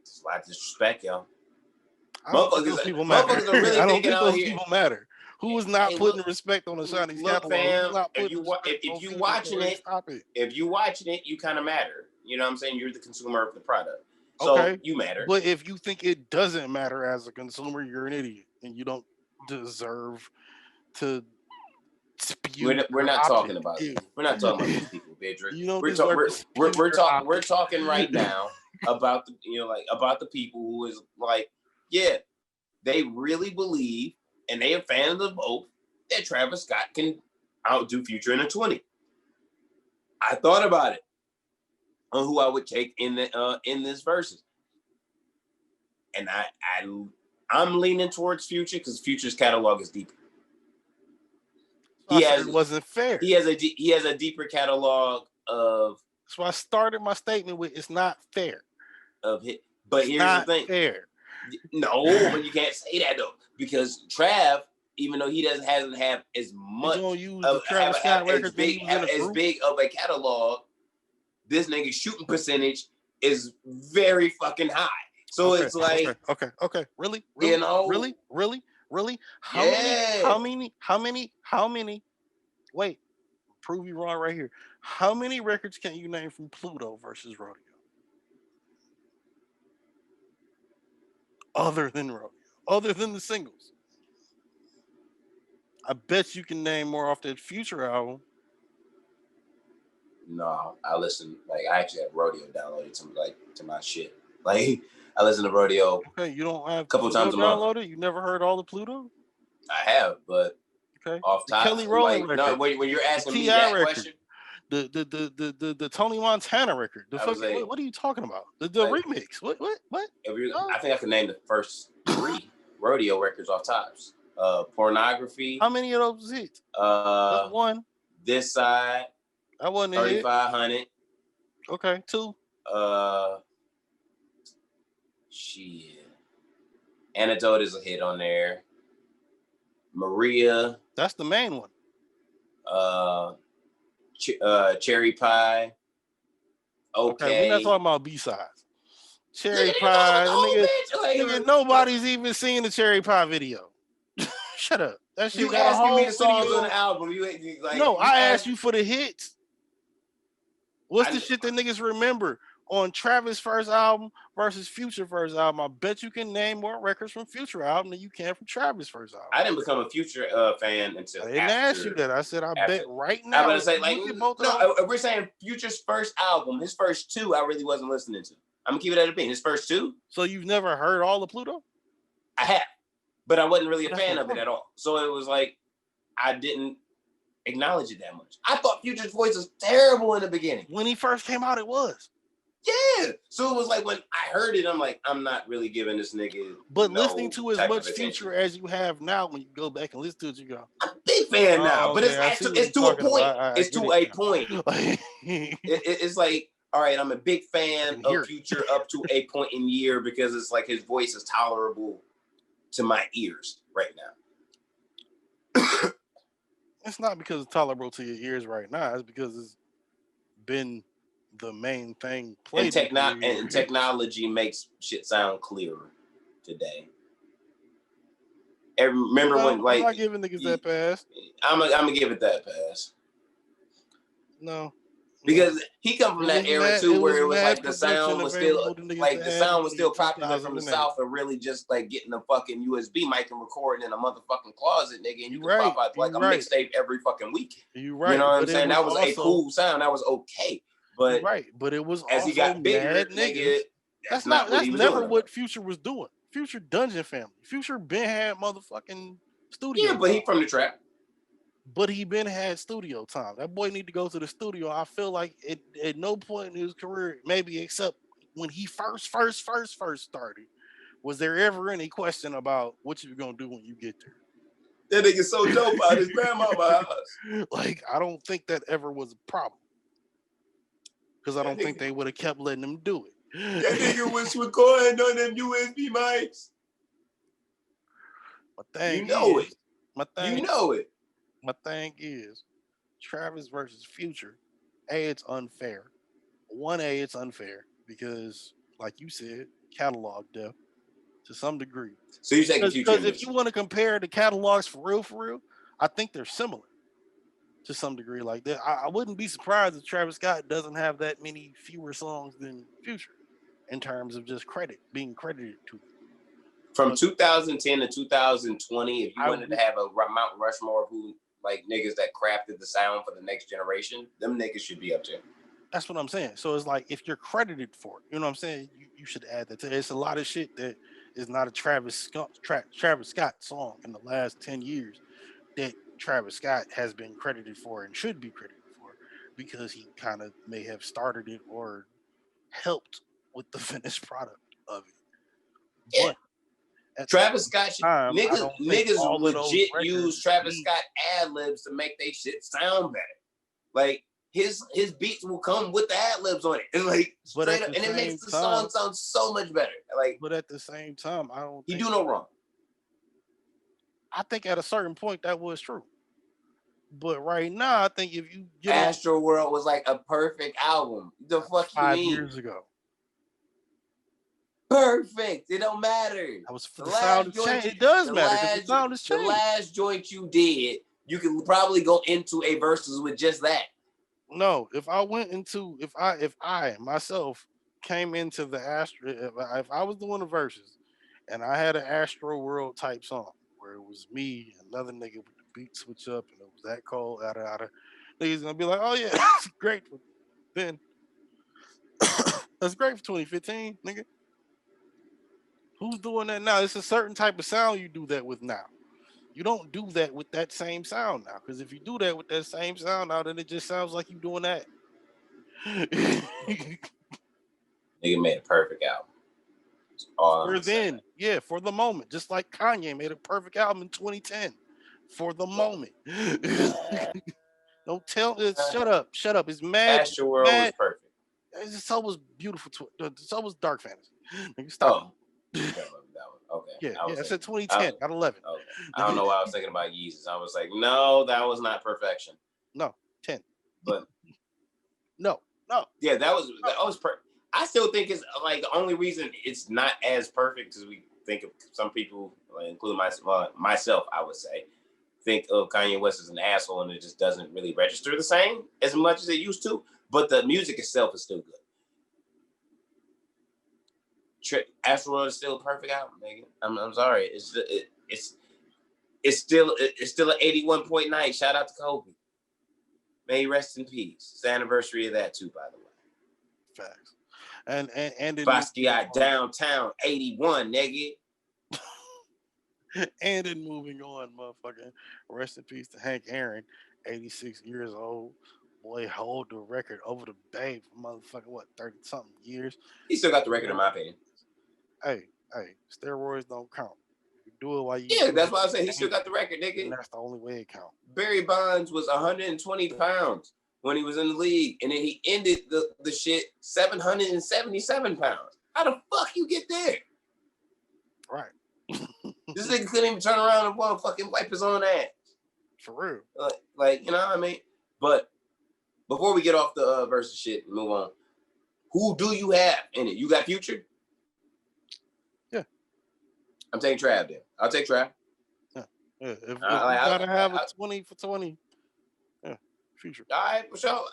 It's a lot of disrespect, y'all. I don't think those people matter. Motherfuckers are really thinking out here. People matter. Who was not putting respect on the Shanti's catalog? Fam, if you watching it, you kind of matter. You know what I'm saying? You're the consumer of the product. So you matter. But if you think it doesn't matter as a consumer, you're an idiot and you don't deserve to spew. We're not talking about it. We're not talking about these people, Bedrick. We're talking right now about the people who is like, yeah, they really believe and they are fans of both that Travis Scott can outdo Future in a 20. I thought about it on who I would take in this verses, and I'm leaning towards Future because Future's catalog is deeper. It wasn't fair. He has a deeper catalog of. That's why I started my statement with it's not fair. But here's the thing. Fair. No, but you can't say that though, because Trav even though he hasn't have as much use the Travis Scott records have as big of a catalog, this nigga's shooting percentage is very fucking high. So it's like okay. Really? You know? Really? How many? Wait, prove you wrong right here. How many records can you name from Pluto versus Rodeo? Other than Rodeo. Other than the singles. I bet you can name more off that Future album. No, I listen. Like I actually have Rodeo downloaded to my shit. Like I listen to Rodeo. Okay, you don't have a couple times a month. Downloaded? You never heard all the Pluto? I have, but off top, Kelly Rowland record. No, when you're asking me that question, the Tony Montana record. What are you talking about? The remix. What? I think I can name the first 3 Rodeo records off tops. Pornography. How many of those was hits? That's 1. This Side. That wasn't 3500. Okay, 2. Shit. Antidote is a hit on there. Maria. That's the main one. Cherry Pie. Okay. We're not talking about B-sides. Cherry Pie. Nigga, nobody's even seen the Cherry Pie video. Shut up. That shit you got a whole me the songs on the album. I asked you for the hits. What's the shit that niggas remember on Travis' first album versus Future first album? I bet you can name more records from Future album than you can from Travis' first album. I didn't become a Future fan until I didn't ask you that. I said I bet right now. I was gonna say we're saying Future's first album, his first 2, I really wasn't listening to. I'm gonna keep it at a beat. His first 2. So you've never heard all the Pluto? I have, but I wasn't really a fan of it at all. So it was like I didn't acknowledge it that much. I thought Future's voice was terrible in the beginning. When he first came out, it was. Yeah. So it was like when I heard it, I'm like, I'm not really giving this nigga. But listening to as much Future as you have now, when you go back and listen to it, you go, I'm a big fan now. But it's to a point. It's to a point. It's like, all right, I'm a big fan of Future up to a point in year because it's like his voice is tolerable to my ears right now. It's not because it's tolerable to your ears right now. It's because it's been the main thing played. And technology makes shit sound clearer today. And remember when I'm not giving niggas that pass. I'm gonna give it that pass. No. Because he come from that era too, where it was like the sound was still popular from the South, and really just like getting a fucking USB mic and recording in a motherfucking closet, nigga, and you can pop out like a mixtape every fucking week. You right. You know what I'm saying? That was a cool sound. That was okay. But but it was as he got bigger, nigga. That's never what Future was doing. Future Dungeon Family. Future been had motherfucking studio. Yeah, but he from the trap. But he been had studio time. That boy need to go to the studio. I feel like at no point in his career, maybe except when he first started, was there ever any question about what you gonna do when you get there? That nigga so dope out his grandma's house. Like, I don't think that ever was a problem. Because I don't think they would have kept letting him do it. That nigga was recording on them USB mics. My thing is, Travis versus Future, it's unfair. 1A, it's unfair because, like you said, catalog depth to some degree. So you're taking Future? Because if you want to compare the catalogs for real, I think they're similar to some degree. Like that, I wouldn't be surprised if Travis Scott doesn't have that many fewer songs than Future in terms of just being credited to. From 2010 to 2020, if you wanted to have a Mount Rushmore of who like niggas that crafted the sound for the next generation, them niggas should be up there. That's what I'm saying. So it's like if you're credited for it, you know what I'm saying? You should add that to it. It's a lot of shit that is not a Travis Scott song in the last 10 years that Travis Scott has been credited for and should be credited for because he kind of may have started it or helped with the finished product of it. Yeah. But Travis Scott niggas legit use Travis Scott ad-libs to make they shit sound better. Like his beats will come with the ad-libs on it. And like and it makes the song sound so much better. Like, but at the same time, he do no wrong. I think at a certain point that was true. But right now, I think if you get Astro World was like a perfect album. The fuck you 5 mean? years ago. Perfect. It don't matter. That was for the sound to change. It does matter because the sound has changed. The last joint you did, you can probably go into a verses with just that. No, if I myself came into the Astro, if I was doing the verses and I had an Astro World type song where it was me, another nigga with the beat switch up, and it was that cold, out, niggas gonna be like, oh yeah, that's great. Then that's great for 2015, nigga. Who's doing that now? It's a certain type of sound you do that with now. You don't do that with that same sound now, because if you do that with that same sound now, then it just sounds like you doing that. Nigga made a perfect album. For then, yeah, for the moment, just like Kanye made a perfect album in 2010. For the moment. Don't tell it. Shut up. It's mad. Astro World was perfect. So was beautiful. So was Dark Fantasy. Nigga, stop. Okay. Yeah, I said 2010, not 11. Okay. I don't know why I was thinking about Yeezus. I was like, no, that was not perfection. No, 10. But no. Yeah, that was perfect. I still think it's like the only reason it's not as perfect because we think of some people, including myself, I would say, think of Kanye West as an asshole and it just doesn't really register the same as much as it used to. But the music itself is still good. Astro World is still a perfect album, nigga. I'm sorry. It's still an 81.9. Shout out to Kobe. May he rest in peace. It's the anniversary of that too, by the way. Facts. And Basquiat downtown 81, nigga. And in moving on, motherfucker. Rest in peace to Hank Aaron, 86 years old. Boy, hold the record over the Babe for motherfucking 30-something years. He still got the record in my opinion. Hey, steroids don't count. You do it while you. Yeah, that's why I say he still got the record, nigga. And that's the only way it counts. Barry Bonds was 120 pounds when he was in the league, and then he ended the shit 777 pounds. How the fuck you get there? Right. This nigga couldn't even turn around and want to fucking wipe his own ass. For real. Like, you know what I mean? But before we get off the versus shit and move on, who do you have in it? You got Future? Yeah. I'm taking Trav then. I'll take Trav. Yeah. If you gotta have a 20 for 20, yeah, Future. All right, for sure.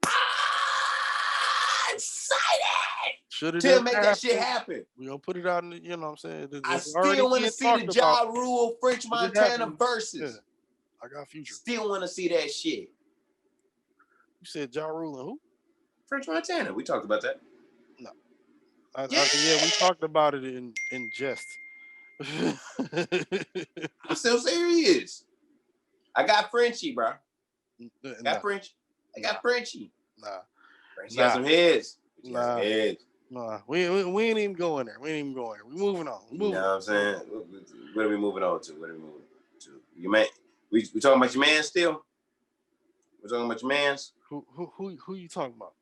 I'm excited to make that shit happen. We gonna put it out in the, you know what I'm saying? I still want to see the Ja Rule French Montana versus. Yeah. I got Future. Still want to see that shit. You said Ja Rule and who? French Montana. We talked about that. No. Yeah, we talked about it in jest. I'm still serious. I got Frenchie, bro. I got Frenchie. Nah. Frenchie got some heads. Nah. We ain't even going there. We moving on. You know what I'm saying? What are we moving on to? You man, we talking about your man still? We're talking about your mans? Who you talking about?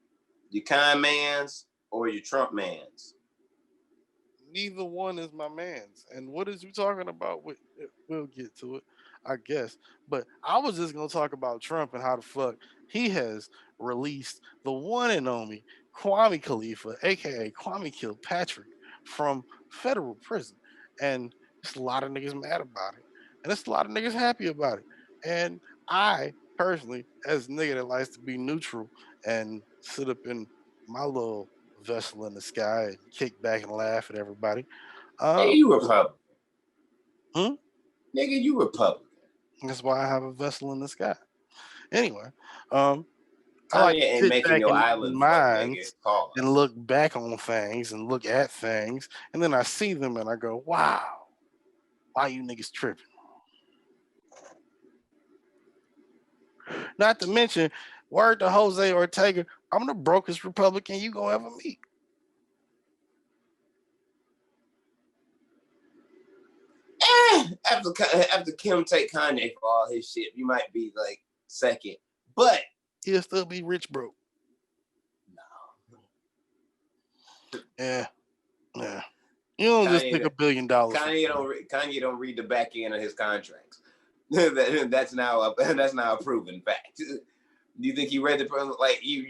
Your kind mans or your Trump mans? Neither one is my man's. And what is you talking about? We'll get to it, I guess. But I was just gonna talk about Trump and how the fuck he has released the one and only Kwame Khalifa, aka Kwame Kilpatrick, from federal prison. And there's a lot of niggas mad about it. And there's a lot of niggas happy about it. And I personally, as a nigga that likes to be neutral and sit up in my little vessel in the sky and kick back and laugh at everybody. Hey, you Republican. Hmm? Nigga, you Republican. That's why I have a vessel in the sky. Anyway, I like to sit back in minds and look back on things and look at things, and then I see them and I go, wow, why you niggas tripping? Not to mention, word to Jose Ortega, I'm the brokest Republican you gonna ever meet. After Kim take Kanye for all his shit, you might be like second, but he'll still be rich broke. No. Yeah. You don't just take $1 billion. Kanye don't read the back end of his contracts. that's now a proven fact. Do you think he read you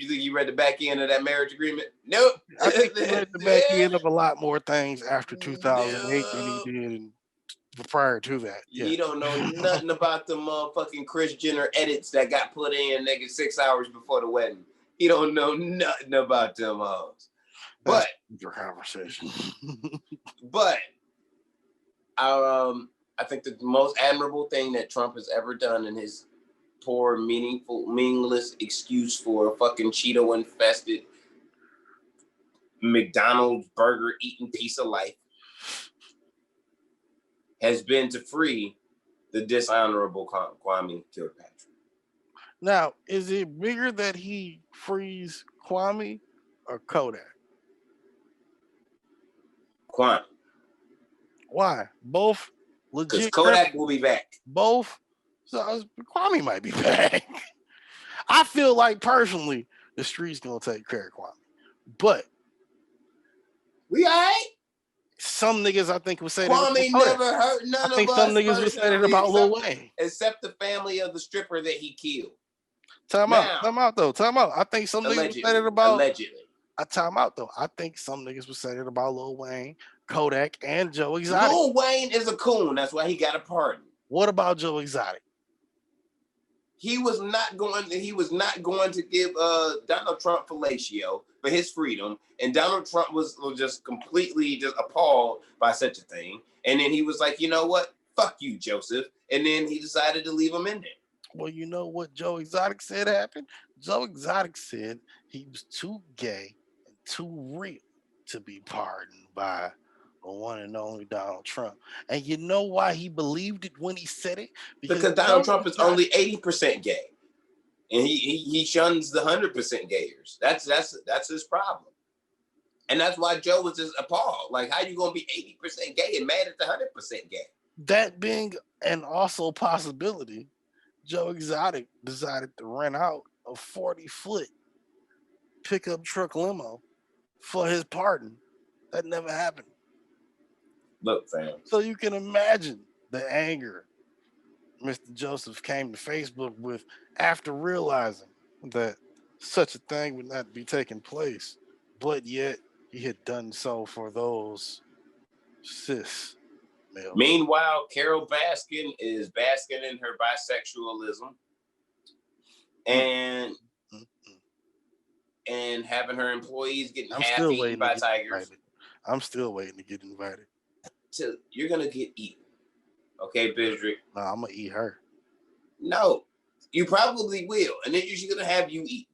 think he read the back end of that marriage agreement? Nope. I think he read the back end of a lot more things after 2008 than he did prior to that. Yeah. He don't know nothing about the motherfucking Kris Jenner edits that got put in 6 hours before the wedding. He don't know nothing about them hoes. But your conversation. But I think the most admirable thing that Trump has ever done in his poor, meaningless excuse for a fucking Cheeto-infested McDonald's burger eating piece of life has been to free the dishonorable Kwame Kilpatrick. Now, is it bigger that he frees Kwame or Kodak? Kwame. Why? Both legit. Because Kodak will be back. Both. So Kwame might be back. I feel like personally, the street's gonna take care of Kwame, but we all right. Some niggas I think would say Kwame that. never hurt none of us. I think some niggas would say that about Lil Wayne, except the family of the stripper that he killed. Time out though. I think some niggas would say that about allegedly. Time out though. I think some niggas would say that about Lil Wayne, Kodak, and Joe Exotic. Lil Wayne is a coon. That's why he got a pardon. What about Joe Exotic? He was not going to give Donald Trump fellatio for his freedom, and Donald Trump was just completely just appalled by such a thing. And then he was like, you know what? Fuck you, Joseph. And then he decided to leave him in there. Well, you know what Joe Exotic said happened? Joe Exotic said he was too gay and too real to be pardoned by the one and only Donald Trump. And you know why he believed it when he said it? Because Donald Trump is only 80% gay. And he shuns the 100% gayers. That's his problem. And that's why Joe was just appalled. Like, how you gonna be 80% gay and mad at the 100% gay? That being an also possibility, Joe Exotic decided to rent out a 40-foot pickup truck limo for his pardon. That never happened. Look, fam. So you can imagine the anger Mr. Joseph came to Facebook with after realizing that such a thing would not be taking place, but yet he had done so for those cis males. Meanwhile, Carol Baskin is basking in her bisexualism and having her employees getting half-eaten by tigers. I'm still waiting to get invited. You're going to get eaten. Okay, Bidrick? No, I'm going to eat her. No, you probably will. And then she's going to have you eat.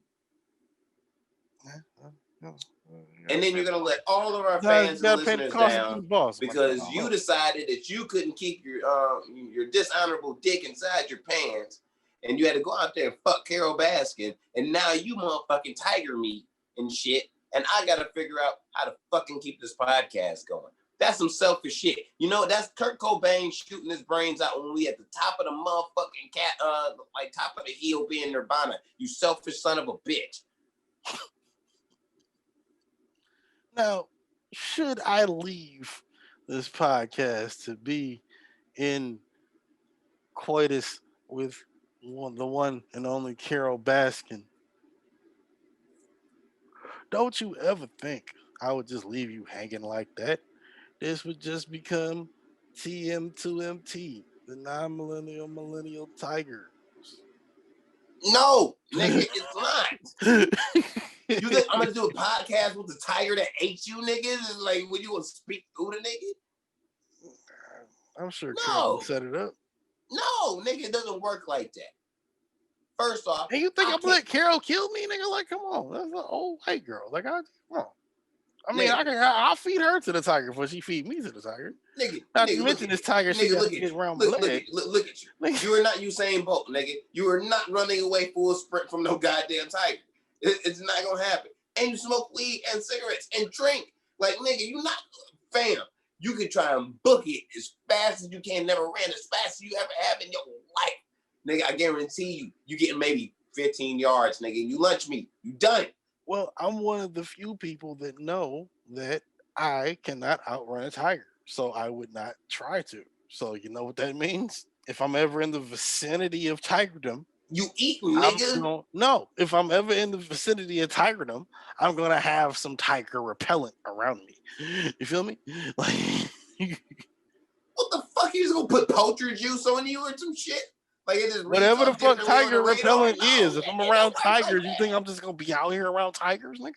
And then you're going to let all of our fans and listeners down because you decided that you couldn't keep your dishonorable dick inside your pants and you had to go out there and fuck Carol Baskin and now you motherfucking tiger meat and shit and I got to figure out how to fucking keep this podcast going. That's some selfish shit. You know, that's Kurt Cobain shooting his brains out when we at the top of the motherfucking top of the hill being Nirvana. You selfish son of a bitch. Now, should I leave this podcast to be in coitus with the one and only Carol Baskin? Don't you ever think I would just leave you hanging like that? This would just become TM2MT, the non-millennial tigers. No, nigga, it's not. You think I'm gonna do a podcast with the tiger that ate you, niggas? It's like when you gonna speak through the nigga? I'm sure Carol set it up. No, nigga, it doesn't work like that. First off, and you think I'm gonna let Carol kill me, nigga? Like, come on, that's an old white girl. Like, come on. I mean, I'll feed her to the tiger before she feed me to the tiger. Nigga, not to mention this tiger. Look at you. You are not Usain Bolt, nigga. You are not running away full sprint from no goddamn tiger. It's not gonna happen. And you smoke weed and cigarettes and drink. Like, nigga, you not fam. You can try and book it as fast as you can. Never ran as fast as you ever have in your life, nigga. I guarantee you getting maybe 15 yards, nigga. You lunch me, you done it. Well, I'm one of the few people that know that I cannot outrun a tiger, so I would not try to. So you know what that means? If I'm ever in the vicinity of tigerdom, You eating, I'm nigga. going no. If I'm ever in the vicinity of tigerdom, I'm gonna have some tiger repellent around me. You feel me? Like What the fuck? You just gonna put poultry juice on you or some shit? Like it just reads whatever the off fuck differently on the tiger radar? repellent No, is. If I'm it don't around work like tigers, you that. think I'm just gonna be out here around tigers, nigga?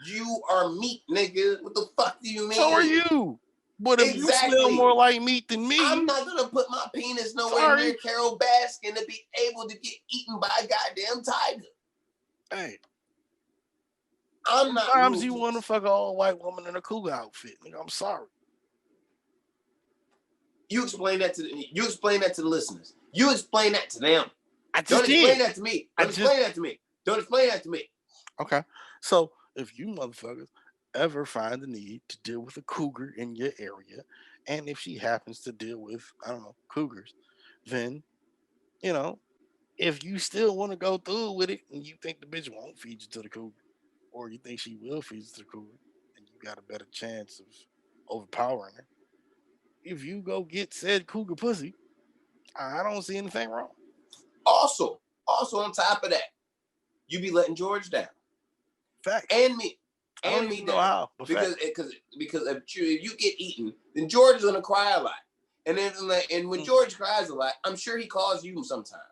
You are meat, nigga. What the fuck do you mean? So are you. But if you smell Exactly. more like meat than me, I'm not gonna put my penis nowhere sorry. near Carol Baskin to be able to get eaten by a goddamn tiger. Hey, I'm not sometimes you ruthless. want to fuck an all white woman in a cougar outfit, nigga. I'm sorry. You explain that to the listeners. You explain that to them. I Don't just explain did. that to me. Don't explain that to me. Don't explain that to me. Okay. So if you motherfuckers ever find the need to deal with a cougar in your area, and if she happens to deal with, I don't know, cougars, then, you know, if you still want to go through with it and you think the bitch won't feed you to the cougar, or you think she will feed you to the cougar, and you got a better chance of overpowering her, if you go get said cougar pussy, I don't see anything wrong. Also on top of that, you be letting George down. Fact. And me. I don't And me even know down. how. Because if you get eaten, then George is gonna cry a lot. And when George cries a lot, I'm sure he calls you sometimes.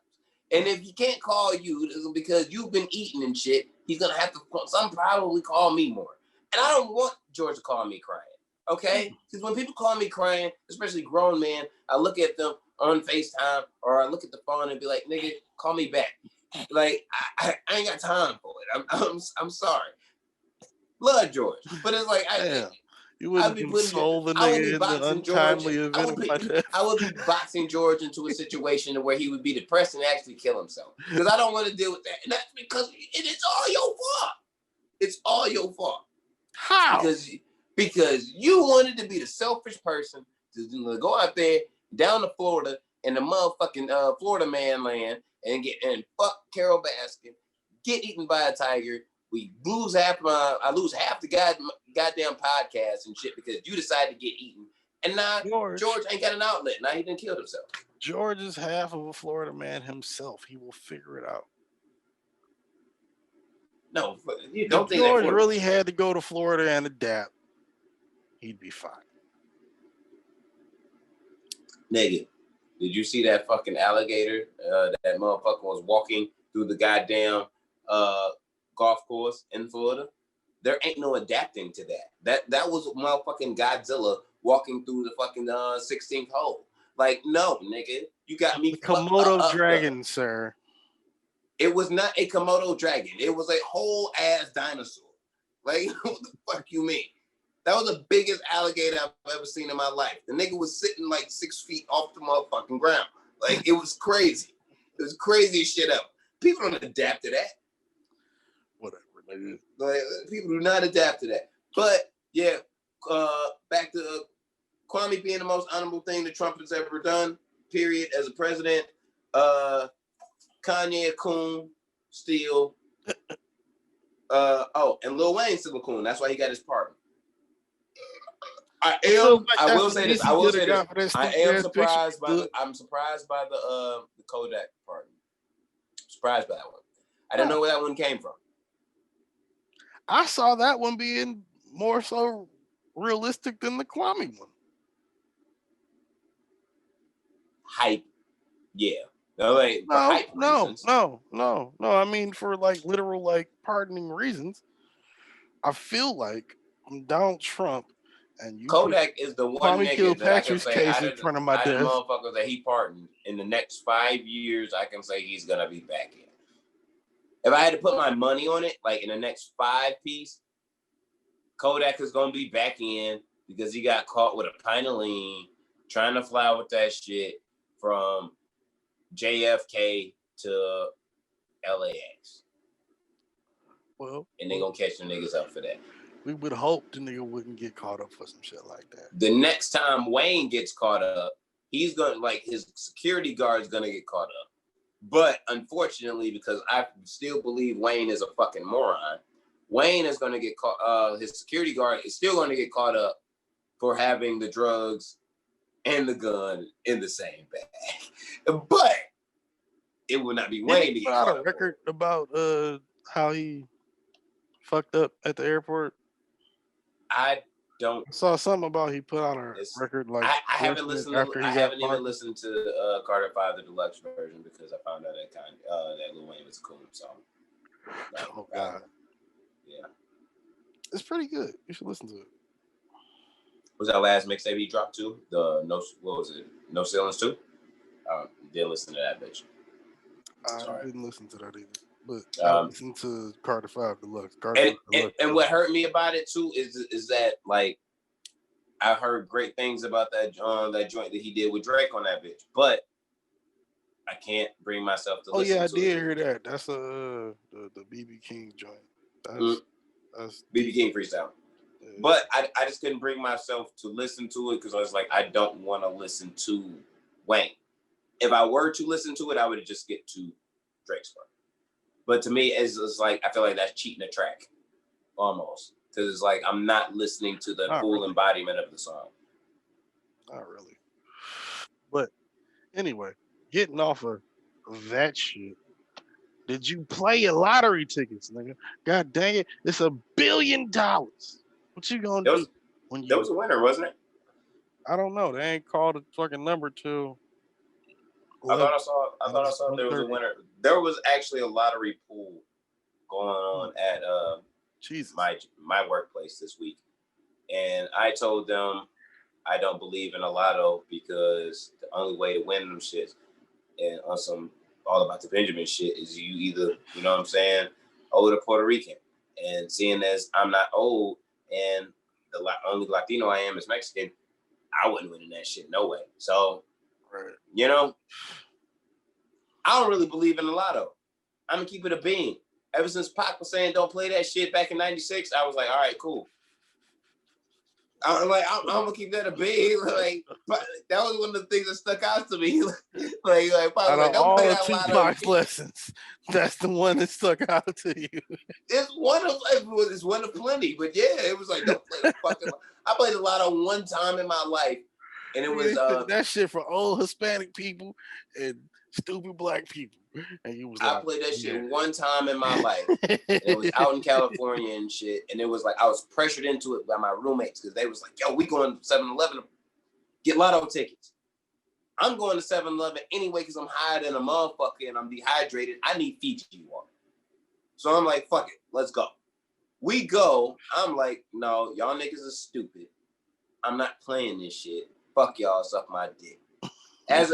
And if he can't call you because you've been eating and shit, he's gonna have to probably call me more. And I don't want George to call me crying. Okay? Because when people call me crying, especially grown men, I look at them on FaceTime or I look at the phone and be like, nigga, call me back. Like I ain't got time for it. I'm sorry. Love George. But it's like you wouldn't console the nigga in the untimely event of my death. I would be boxing George into a situation where he would be depressed and actually kill himself. Because I don't want to deal with that. And that's because it's all your fault. It's all your fault. How? Because you wanted to be the selfish person to go out there down to Florida in the motherfucking Florida man land and fuck Carol Baskin, get eaten by a tiger. I lose half the goddamn podcast and shit because you decided to get eaten. And now George ain't got an outlet. Now he done killed himself. George is half of a Florida man himself. He will figure it out. No, you don't think George really had to go to Florida and adapt, he'd be fine. Nigga, did you see that fucking alligator? That motherfucker was walking through the goddamn golf course in Florida. There ain't no adapting to that. That was motherfucking Godzilla walking through the fucking 16th hole. Like, no, nigga, you got me. The Komodo dragon, sir. It was not a Komodo dragon. It was a whole ass dinosaur. Like, what the fuck you mean? That was the biggest alligator I've ever seen in my life. The nigga was sitting like 6 feet off the motherfucking ground. Like, it was crazy. It was crazy shit up. People don't adapt to that. Whatever, nigga. Like, people do not adapt to that. But, yeah, back to Kwame being the most honorable thing that Trump has ever done, period, as a president. Kanye a coon, still. And Lil Wayne still a coon. That's why he got his pardon. I will say this. I am surprised by the Kodak pardon. Surprised by that one. I don't know where that one came from. I saw that one being more so realistic than the Kwame one. Hype, yeah. No. I mean, for like literal like pardoning reasons. I feel like I'm Donald Trump, and you Kodak is the one nigga that I can say out of motherfuckers that he pardoned in the next 5 years. I can say he's gonna be back in. If I had to put my money on it, like in the next 5 piece, Kodak is gonna be back in because he got caught with a pint of lean trying to fly with that shit from JFK to LAX. Well, and they gonna catch the niggas up for that. We would hope the nigga wouldn't get caught up for some shit like that. The next time Wayne gets caught up, he's gonna his security guard's gonna get caught up. But unfortunately, because I still believe Wayne is a fucking moron, Wayne is going to get caught. His security guard is still going to get caught up for having the drugs and the gun in the same bag. But it will not be Wayne to get caught Put out up. a record about how he fucked up at the airport. I don't. I saw something about he put out a record like I haven't listened. I haven't even listened to Carter 5 the deluxe version because I found out that Lil Wayne was a cool song. Oh God. Yeah. It's pretty good. You should listen to it. Was that last mixtape he dropped too? What was it? No Ceilings 2? Didn't listen to that bitch. I didn't listen to that either. But I listened to Carter 5 Deluxe. And what hurt me about it too is that like I heard great things about that joint that he did with Drake on that bitch, but I can't bring myself to listen to it. Oh yeah, I did hear that. That's the BB King joint. That's BB King freestyle. Yeah. But I just couldn't bring myself to listen to it because I was like, I don't want to listen to Wayne. If I were to listen to it, I would just get to Drake's part. But to me, it's like I feel like that's cheating a track, almost, because it's like I'm not listening to the full embodiment of the song. Not really. But anyway, getting off of that shit, did you play your lottery tickets, nigga? God dang it, it's $1 billion. What you gonna do? That was a winner, wasn't it? I don't know. They ain't called a fucking number till. I thought I saw there was a winner. There was actually a lottery pool going on at my workplace this week, and I told them I don't believe in a lotto because the only way to win them shits and on some All About the Benjamin shit is you either, you know what I'm saying, old or Puerto Rican, and seeing as I'm not old and the only Latino I am is Mexican, I wouldn't win in that shit no way. So. Right. You know, I don't really believe in the lotto. I'm gonna keep it a bean. Ever since Pac was saying don't play that shit back in '96, I was like, all right, cool. I'm gonna keep that a bean. Like, that was one of the things that stuck out to me. like Pac was like, don't play that lotto. Tupac's lessons, that's the one that stuck out to you. It's one of plenty, but yeah, it was like don't play the fucking. I played the lotto one time in my life. And it was that shit for old Hispanic people and stupid black people. And you was I played that shit one time in my life. And it was out in California and shit. And it was like I was pressured into it by my roommates because they was like, yo, we going to 7-Eleven to get lotto tickets. I'm going to 7-Eleven anyway because I'm higher than a motherfucker and I'm dehydrated. I need Fiji water. So I'm like, fuck it, let's go. We go. I'm like, no, y'all niggas are stupid. I'm not playing this shit. Fuck y'all, suck my dick. As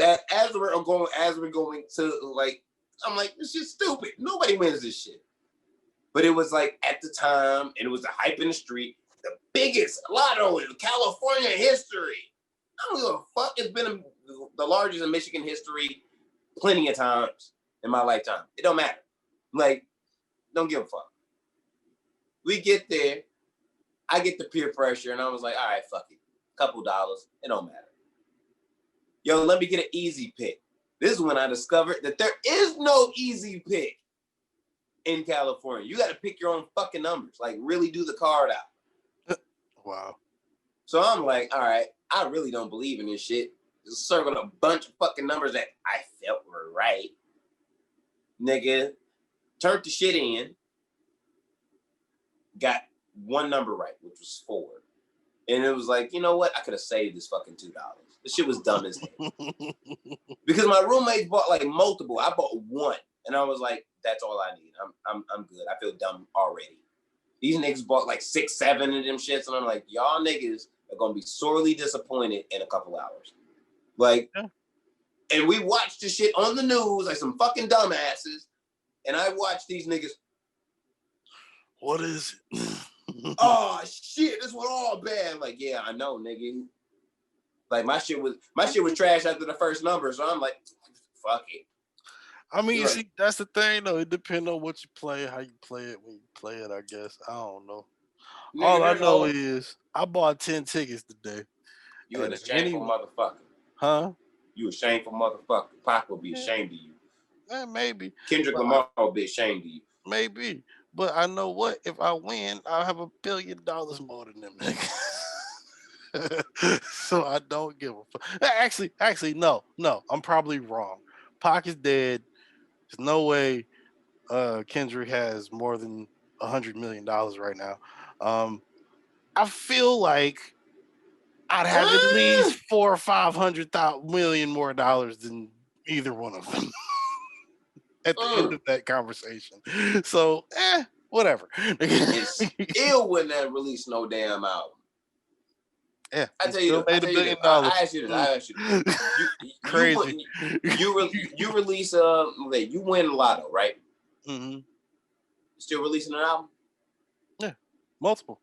we're going to like, I'm like, this shit's stupid. Nobody wins this shit. But it was like at the time, and it was the hype in the street, the biggest lotto in California history. I don't give a fuck. It's been the largest in Michigan history plenty of times in my lifetime. It don't matter. Like, don't give a fuck. We get there. I get the peer pressure, and I was like, all right, fuck it. Couple dollars, it don't matter. Yo, let me get an easy pick. This is when I discovered that there is no easy pick in California. You got to pick your own fucking numbers. Like, really do the card out. Wow. So I'm like, all right, I really don't believe in this shit. Just circling a bunch of fucking numbers that I felt were right. Nigga, turned the shit in. Got one number right, which was 4. And it was like, you know what? I could have saved this fucking $2. This shit was dumb as hell. Because my roommates bought like multiple. I bought one. And I was like, that's all I need. I'm good. I feel dumb already. These niggas bought like 6, 7 of them shits. And I'm like, y'all niggas are going to be sorely disappointed in a couple hours. Like, and we watched the shit on the news like some fucking dumbasses. And I watched these niggas. What is it? Oh shit, this was all bad. Like, yeah, I know, nigga. Like my shit was trash after the first number, so I'm like, fuck it. I mean, you see, that's the thing though. It depends on what you play, how you play it, when you play it, I guess. I don't know. Nigga, all I know is I bought 10 tickets today. You a shameful motherfucker. Huh? You a shameful motherfucker. Pac will be ashamed of you. Maybe. Kendrick Lamar will be ashamed of you. Maybe. But I know what? If I win, I'll have $1 billion more than them niggas. So I don't give a fuck. Actually, no. I'm probably wrong. Pac is dead. There's no way Kendrick has more than $100 million right now. I feel like I'd have at least 400 or 500 million more dollars than either one of them at the end of that conversation. So, whatever. And still wouldn't have released no damn album. Yeah, I tell you this. I ask you this. Crazy. You release you win Lotto, right? Mm-hmm. Still releasing an album? Yeah, multiple.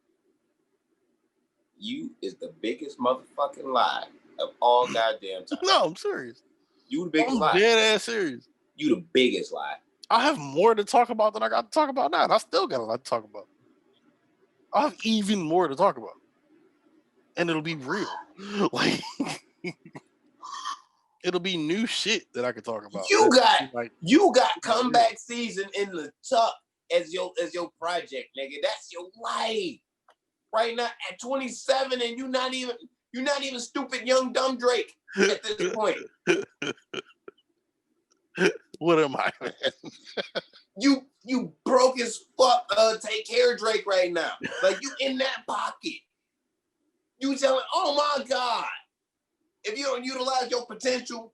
You is the biggest motherfucking lie of all goddamn time. No, I'm serious. You the biggest lie. Dead ass serious. You the biggest lie. I have more to talk about than I got to talk about now. And I still got a lot to talk about. I have even more to talk about. And it'll be real. Like it'll be new shit that I could talk about. You got comeback season in the tuck as your project, nigga. That's your life. Right now at 27, and you're not even stupid young dumb Drake at this point. What am I, man? You broke as fuck take care of Drake right now. Like you in that pocket. You telling, oh my God, if you don't utilize your potential.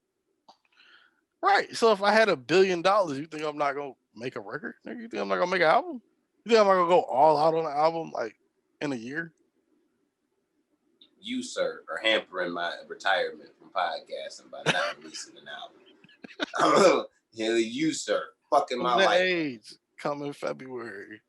Right. So if I had $1 billion, you think I'm not gonna make a record? You think I'm not gonna make an album? You think I'm not gonna go all out on an album like in a year? You, sir, are hampering my retirement from podcasting by not releasing an album. Hell, you, sir, fucking my life. Age coming February.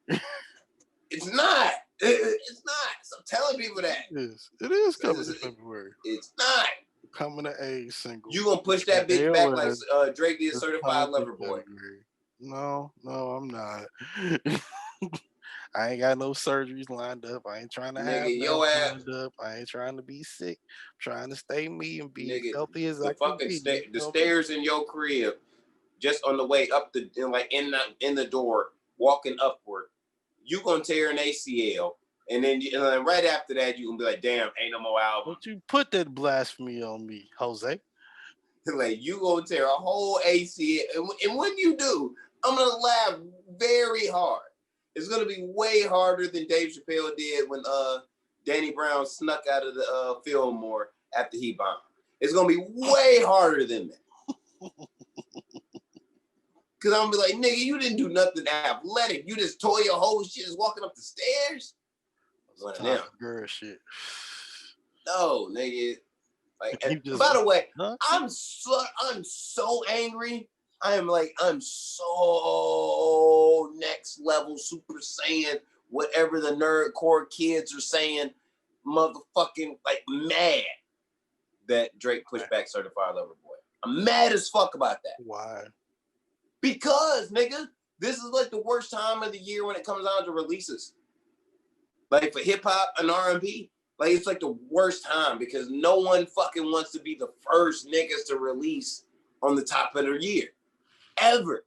It's not. It's not. So I'm telling people that. It is coming in February. It's not. Coming to age single. You gonna push that bitch back like Drake did Certified Lover Boy. No, I'm not. I ain't got no surgeries lined up. I ain't trying to have your ass lined up. I ain't trying to be sick. I'm trying to stay me and be healthy as I can be. The stairs in your crib, just on the way up in the door, walking upward, you gonna tear an ACL, and then right after that, you gonna be like, damn, ain't no more album. Don't you put that blasphemy on me, Jose? Like you gonna tear a whole ACL, and when you do, I'm gonna laugh very hard. It's gonna be way harder than Dave Chappelle did when Danny Brown snuck out of the Fillmore after he bombed. It's gonna be way harder than that. Cause I'm gonna be like, nigga, you didn't do nothing athletic. You just tore your whole shit just walking up the stairs. One of them. Girl shit. No, nigga. Like, by the way, I'm so angry. I'm so next level Super Saiyan, whatever the nerdcore kids are saying, motherfucking like mad that Drake pushed back Certified Lover Boy. I'm mad as fuck about that. Why? Because, nigga, this is like the worst time of the year when it comes down to releases. Like for hip hop and R&B, like it's like the worst time because no one fucking wants to be the first niggas to release on the top of the year. Ever.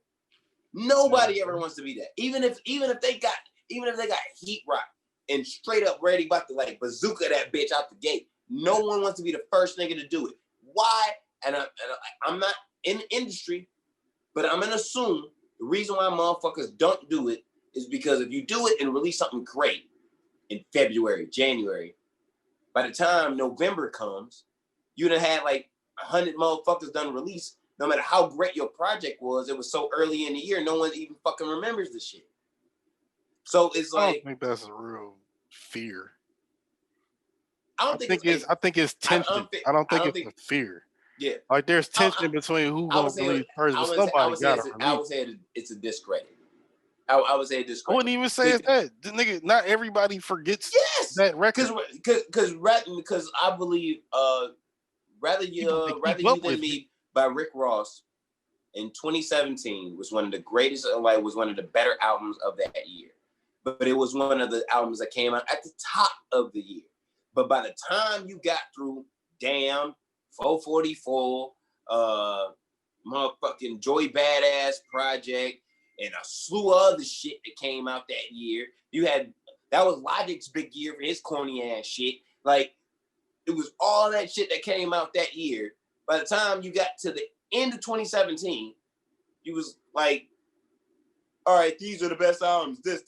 Nobody ever wants to be that. Even if they got Heat Rock and straight up ready about to like bazooka that bitch out the gate. No one wants to be the first nigga to do it. Why? And I'm not in the industry, but I'm gonna assume the reason why motherfuckers don't do it is because if you do it and release something great in February, January, by the time November comes, you done had like 100 motherfuckers done release. No matter how great your project was, it was so early in the year, no one even fucking remembers the shit. So it's like, I don't think that's a real fear. I think it's tension. I don't think it's a fear. Yeah, like there's tension between who's gonna release first. I would say it's a discredit. I would say a discredit. I wouldn't even say it's that. The nigga, not everybody forgets that record. Because I believe Rather You Than Me by Rick Ross in 2017 was one of the greatest, was one of the better albums of that year. But it was one of the albums that came out at the top of the year. But by the time you got through Damn, 444, motherfucking Joey Badass Project, and a slew of other shit that came out that year. That was Logic's big year for his corny ass shit. Like, it was all that shit that came out that year. By the time you got to the end of 2017, you was like, all right, these are the best albums, this,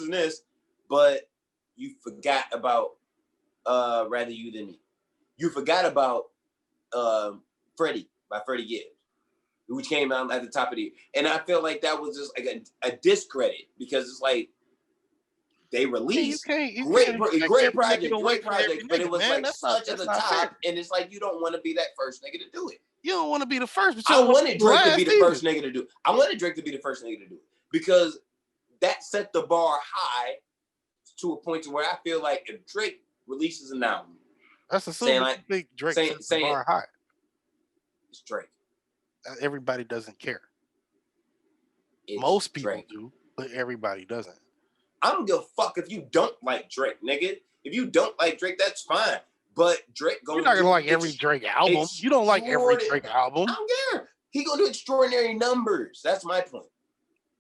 and this. But you forgot about Rather You Than Me. You forgot about Freddie by Freddie Gibbs, which came out at the top of the year. And I feel like that was just like a discredit because it's like they released great project, but it was like such at the top, and it's like you don't want to be that first nigga to do it. You don't want to be the first, but I wanted Drake to be the first nigga to do it. I wanted Drake to be the first nigga to do it because that set the bar high to a point to where I feel like if Drake releases an album, that's assuming like, Drake sets the bar high. It's Drake. Everybody doesn't care. Most people do, but everybody doesn't. I don't give a fuck if you don't like Drake, nigga. If you don't like Drake, that's fine. But Drake You're not gonna like every Drake album. You don't like every Drake album. I don't care. He gonna do extraordinary numbers. That's my point.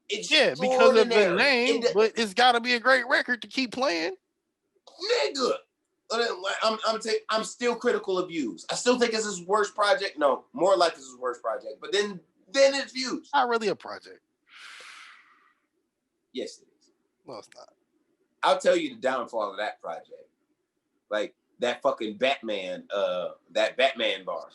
Yeah, because of the name, but it's gotta be a great record to keep playing. Nigga. I'm still critical of Views. I still think it's his worst project. No, More Life is his worst project. But then it's Views. Not really a project. Yes, it is. No, it's not. I'll tell you the downfall of that project. Like that fucking Batman, that Batman bar.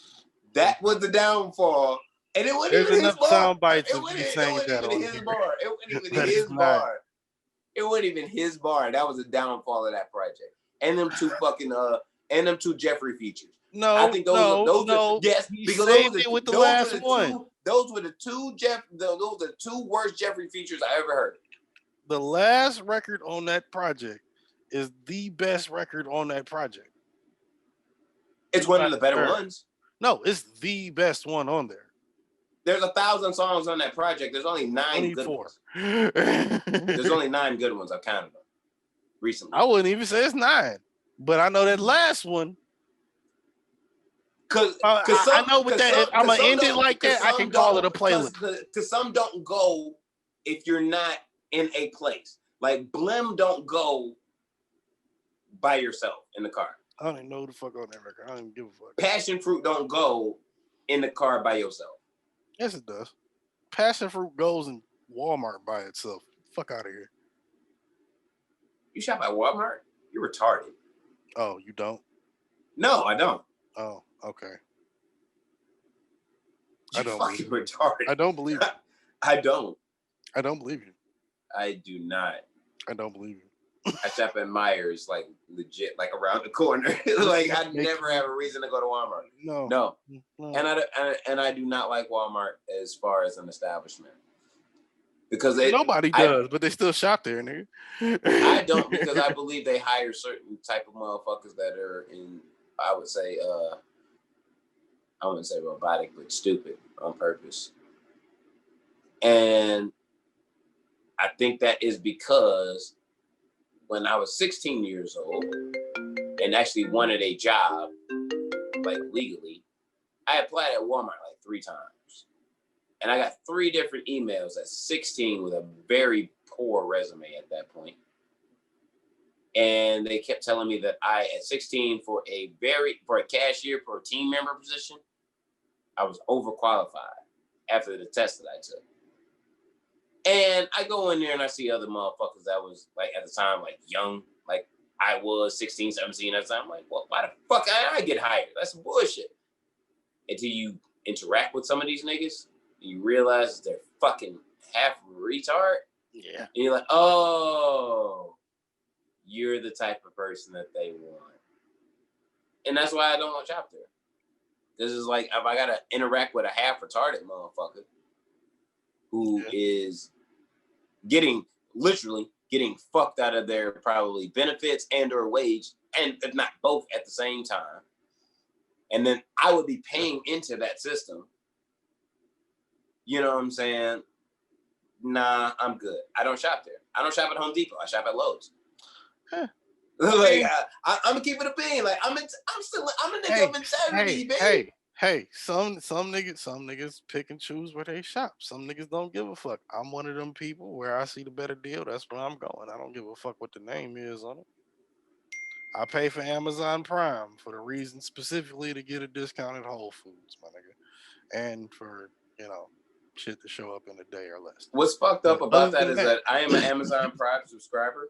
That was the downfall. And it wasn't even his bar. Sound bites of you saying that on his bar. It wasn't even his bar. It wasn't even his bar. That was the downfall of that project. And them two fucking Jeffrey features. No, I think yes, because those were the two worst Jeffrey features I ever heard. The last record on that project is the best record on that project. It's one of the better ones. No, it's the best one on there. There's 1,000 songs on that project. There's only 9 good ones. There's only 9 good ones. I've counted them recently. I wouldn't even say it's 9, but I know that last one. Cause I know with that, I'm gonna end it like that. I can call it a playlist. Because some don't go if you're not in a place. Like Blim don't go by yourself in the car. I don't even know who the fuck on that record. I don't even give a fuck. Passion Fruit don't go in the car by yourself. Yes, it does. Passion Fruit goes in Walmart by itself. Fuck out of here. You shop at Walmart? You're retarded. Oh, you don't? No, I don't. Oh, okay. You're fucking retarded. I don't believe you. I don't. I don't believe you. I do not. I don't believe you. I shop at Myers, like legit, like around the corner. Like I never have a reason to go to Walmart. No. And I do not like Walmart as far as an establishment because nobody does, but they still shop there, nigga. I don't because I believe they hire certain type of motherfuckers that are in. I would say, I wouldn't say robotic, but stupid on purpose. And I think that is because when I was 16 years old and actually wanted a job, like legally, I applied at Walmart like 3 times. And I got 3 different emails at 16 with a very poor resume at that point. And they kept telling me that at 16, for a cashier, for a team member position, I was overqualified after the test that I took. And I go in there and I see other motherfuckers that was like at the time, like young, like I was 16, 17 at the time. I'm like, well, why the fuck I get hired? That's some bullshit. Until you interact with some of these niggas, and you realize they're fucking half retard. Yeah. And you're like, oh, you're the type of person that they want. And that's why I don't want to shop there. This is like, if I got to interact with a half retarded motherfucker who is literally getting fucked out of their probably benefits and or wage, and if not both at the same time. And then I would be paying into that system. You know what I'm saying? Nah, I'm good. I don't shop there. I don't shop at Home Depot. I shop at Lowe's. Huh. Like I'm gonna keep it a bean. Like I'm a nigga of integrity, baby. Hey, some niggas pick and choose where they shop. Some niggas don't give a fuck. I'm one of them people where I see the better deal. That's where I'm going. I don't give a fuck what the name is on it. I pay for Amazon Prime for the reason specifically to get a discount at Whole Foods, my nigga, and for shit to show up in a day or less. What's fucked up But about other that than is that I am an Amazon Prime subscriber,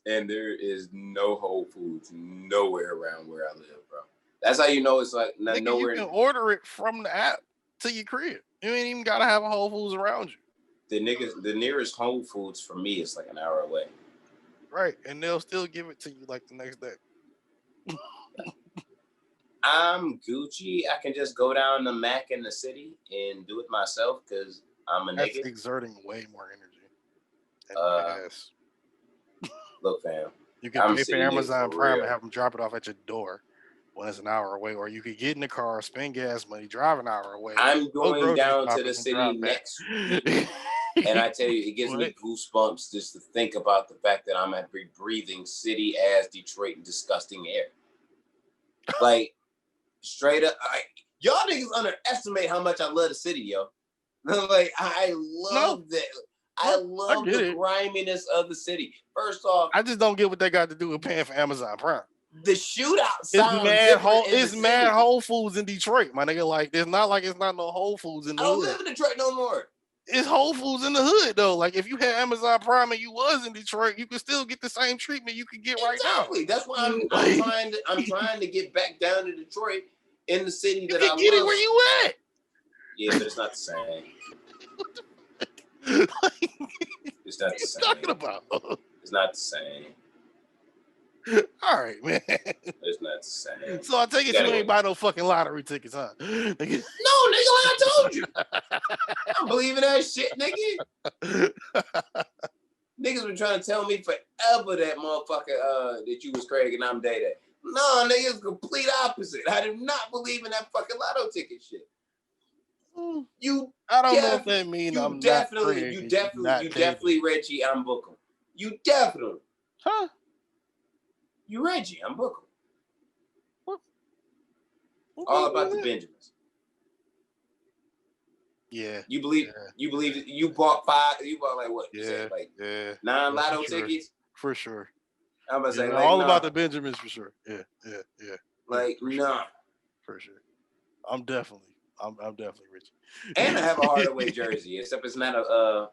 and there is no Whole Foods nowhere around where I live, bro. That's how you know it's like nigga, nowhere. you can order it from the app to your crib. You ain't even gotta have a Whole Foods around you. The nearest Whole Foods for me is like an hour away. Right, and they'll still give it to you like the next day. I'm Gucci. I can just go down the Mac in the city and do it myself because I'm a nigga. That's exerting way more energy. Yes. Look, fam. You can pay for Amazon Prime and have them drop it off at your door when it's an hour away, or you could get in the car, spend gas money, drive an hour away. I'm going down to the city next week, and I tell you, it gives me goosebumps just to think about the fact that I'm at breathing city ass Detroit disgusting air. Like straight up, y'all niggas underestimate how much I love the city, yo. Like I love that. I love the griminess of the city. First off, I just don't get what they got to do with paying for Amazon Prime. The shootout sounds it's mad Whole Foods in Detroit, my nigga. Like, it's not no Whole Foods in the hood. I don't live in Detroit no more. It's Whole Foods in the hood though. Like, if you had Amazon Prime and you was in Detroit, you could still get the same treatment you could get right now. Exactly. That's why I'm trying to get back down to Detroit in the city that I love. You can get it where you at. Yeah, but it's not the same. It's not the same. What are you talking about? It's not the same. All right, man. It's not the same. So I take it you ain't buy no fucking lottery tickets, huh? No, nigga, like I told you. I'm believing that shit, nigga. Niggas been trying to tell me forever that motherfucker that you was Craig and I'm Day. No, nigga, it's the complete opposite. I do not believe in that fucking lotto ticket shit. I don't know if that means I'm definitely, not you definitely Reggie, I'm Booker. You definitely. Huh? You Reggie, I'm Booker. All about the Benjamins. Yeah. You believe you bought like what? Yeah. Like 9 lotto tickets? For sure. I'm about to say all about the Benjamins for sure. Yeah. Like nah. For sure. I'm definitely rich. And I have a Hardaway jersey, except it's not a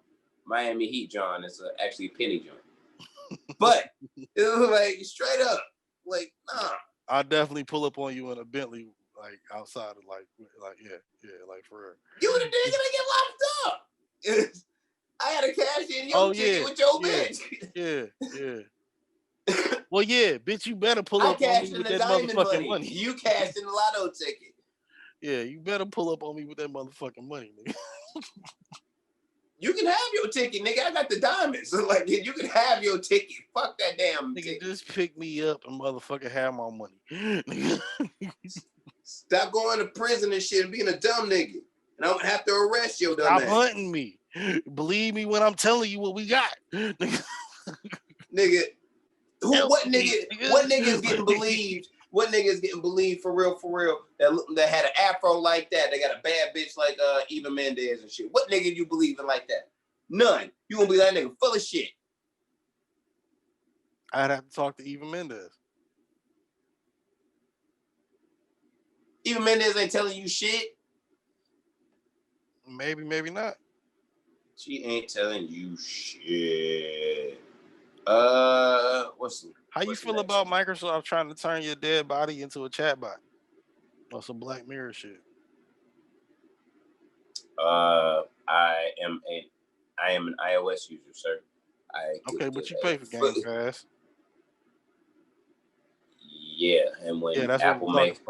Miami Heat John. It's actually Penny John. But it was like straight up, like nah. I'll definitely pull up on you in a Bentley, like outside of like like for real. You the nigga that get locked up. I had to cash in your ticket with your bitch. Yeah. Well, yeah, bitch, you better pull up on me with that motherfucking money. You cashed in the lotto ticket. Yeah, you better pull up on me with that motherfucking money, nigga. You can have your ticket, nigga. I got the diamonds. So, like, you can have your ticket. Fuck that damn nigga, ticket. just pick me up and motherfucker have my money. Stop going to prison and shit and being a dumb nigga. And I'm gonna have to arrest your dumb ass. Stop hunting me. Believe me when I'm telling you what we got. Nigga, what nigga is getting believed? What nigga is getting believed for real? That had an afro like that. They got a bad bitch like Eva Mendes and shit. What nigga you believing like that? None. You gonna be that nigga full of shit. I'd have to talk to Eva Mendes. Eva Mendes ain't telling you shit. Maybe not. She ain't telling you shit. How you feel about Microsoft trying to turn your dead body into a chatbot? Or some Black Mirror shit? I am an iOS user, sir. But you pay for Game Pass. Yeah, and when that's Apple what makes,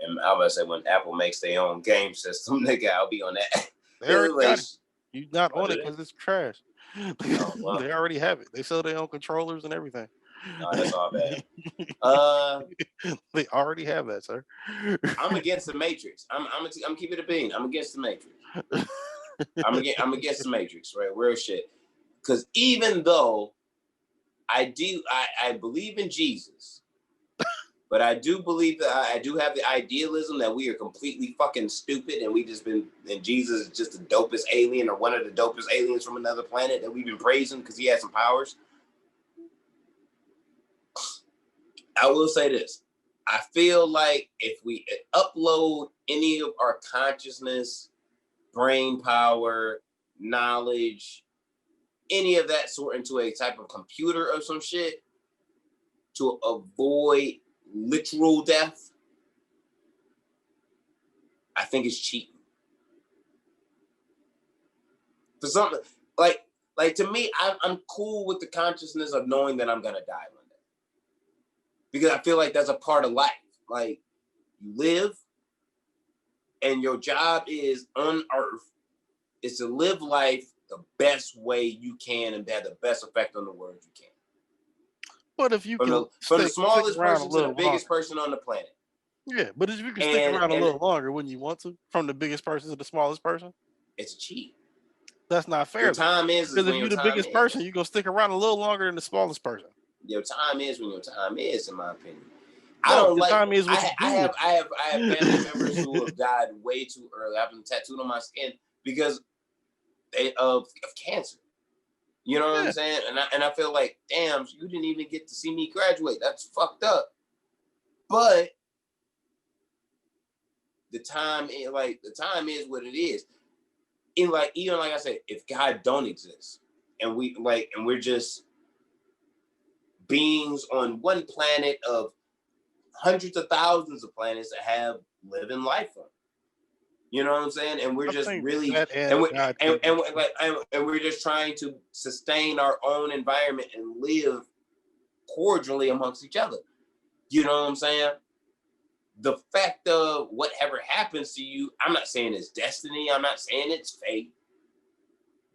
and I was say when Apple makes their own game system, nigga, I'll be on that. They already got it. You not on it because it's trash. They already have it. They sell their own controllers and everything. No, that's all bad. They already have that, sir. I'm against the Matrix. I'm keeping it a bean. I'm against the Matrix. I'm against the Matrix, right? Real shit. Because even though I believe in Jesus, But I do believe that I do have the idealism that we are completely fucking stupid and and Jesus is just the dopest alien or one of the dopest aliens from another planet that we've been praising because he has some powers. I will say this. I feel like if we upload any of our consciousness, brain power, knowledge, any of that sort into a type of computer or some shit to avoid literal death, I think it's cheating. For something like to me, I'm cool with the consciousness of knowing that I'm gonna die one day, because I feel like that's a part of life. Like you live, and your job is on Earth is to live life the best way you can and have the best effect on the world you can. But if you can from the smallest person to the biggest longer. person on the planet. Yeah, but if you can stick around a little longer, wouldn't you want to? From the biggest person to the smallest person? It's a cheat. That's not fair. Your time is because if you're the biggest person, you're gonna stick around a little longer than the smallest person. Your time is when your time is, in my opinion. No, I don't like. Time is what I have family members who have died way too early. I've been tattooed on my skin because of cancer. You know what I'm saying? And I feel like, damn, you didn't even get to see me graduate. That's fucked up. But the time is what it is. And like, even like I said, if God don't exist and we're just beings on one planet of hundreds of thousands of planets that have living life on. You know what I'm saying? And we're just really and we're just trying to sustain our own environment and live cordially amongst each other. You know what I'm saying? The fact of whatever happens to you, I'm not saying it's destiny. I'm not saying it's fate.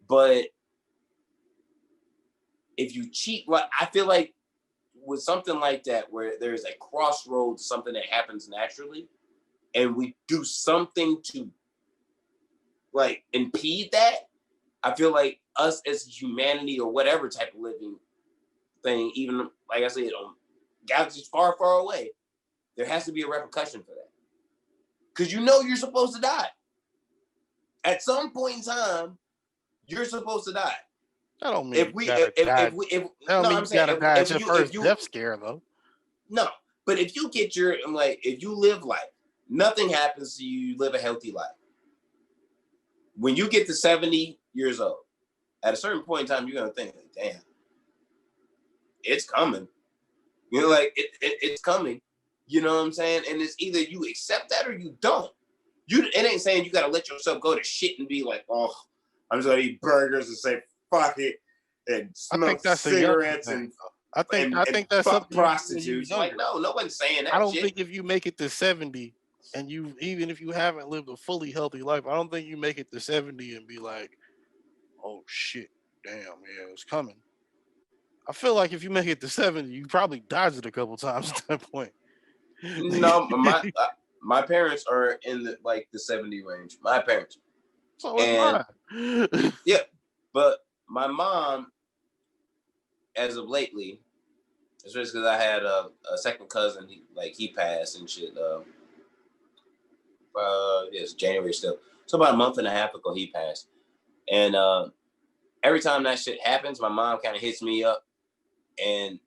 But if you cheat, I feel like with something like that, where there's a crossroads, something that happens naturally, and we do something to like impede that, I feel like us as humanity or whatever type of living thing, even like I said, on galaxies far, far away, there has to be a repercussion for that. Because you're supposed to die. At some point in time, you're supposed to die. That don't mean you gotta die at your first death scare, though. No, but if you get if you live life, nothing happens to you, you live a healthy life. When you get to 70 years old, at a certain point in time, you're gonna think, damn, it's coming. It's coming. You know what I'm saying? And it's either you accept that or you don't. It ain't saying you gotta let yourself go to shit and be like, oh, I'm just gonna eat burgers and say fuck it and smoke cigarettes and I think that's fuck prostitutes. Like, no one's saying that. I don't think if you make it to 70 and even if you haven't lived a fully healthy life, I don't think you make it to 70 and be like, oh shit, damn, yeah, it's coming. I feel like if you make it to 70, you probably dodged it a couple times at that point. No, my parents are in the 70 range. My parents. So is mine. Yeah, but my mom, as of lately, especially because I had a second cousin, he passed and shit. It's January still. So about a month and a half ago, he passed. And every time that shit happens, my mom kind of hits me up and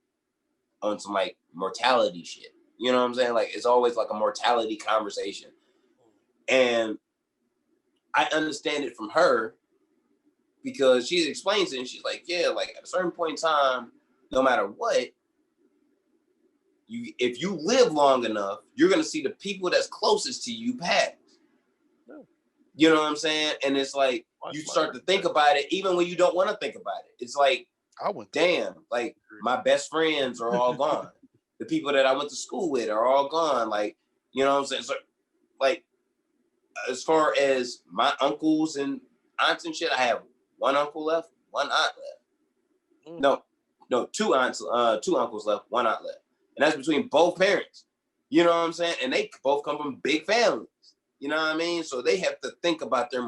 on some mortality shit. You know what I'm saying? Like, it's always like a mortality conversation. And I understand it from her because she explains it and she's like, yeah, at a certain point in time, no matter what, if you live long enough, you're going to see the people that's closest to you pass. You know what I'm saying? And it's like, you start to think about it even when you don't want to think about it. It's like, damn, my best friends are all gone. The people that I went to school with are all gone. You know what I'm saying? So, as far as my uncles and aunts and shit, I have one uncle left, one aunt left. No, two uncles left, one aunt left. And that's between both parents. You know what I'm saying? And they both come from big families. You know what I mean? So they have to think about their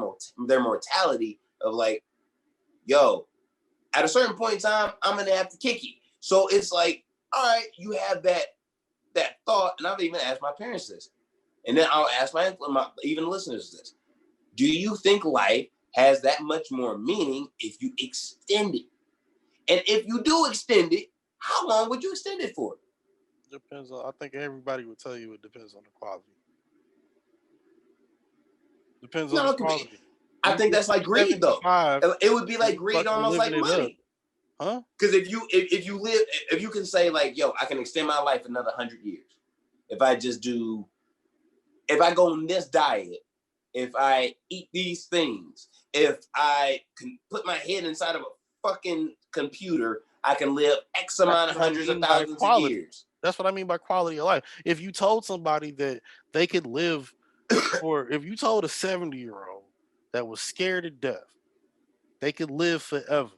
mortality of yo, at a certain point in time, I'm going to have to kick you. So it's like, all right, you have that that thought, and I've even asked my parents this, and then I'll ask my even listeners this: do you think life has that much more meaning if you extend it? And if you do extend it, how long would you extend it for? Depends on. I think everybody would tell you it depends on the quality. Depends on No, the it could be. quality. I You think could that's like be greed, though. 75 It would be and like you greed, fucking almost like living it up, money. huh? Because if you live, if you can say like, yo, I can extend my life another 100 years if I just do, if I go on this diet, if I eat these things, if I can put my head inside of a fucking computer, I can live X That's amount of what I hundreds of mean by thousands of quality. years. That's what I mean by quality of life. If you told somebody that they could live, or if you told a 70-year-old that was scared to death, they could live forever.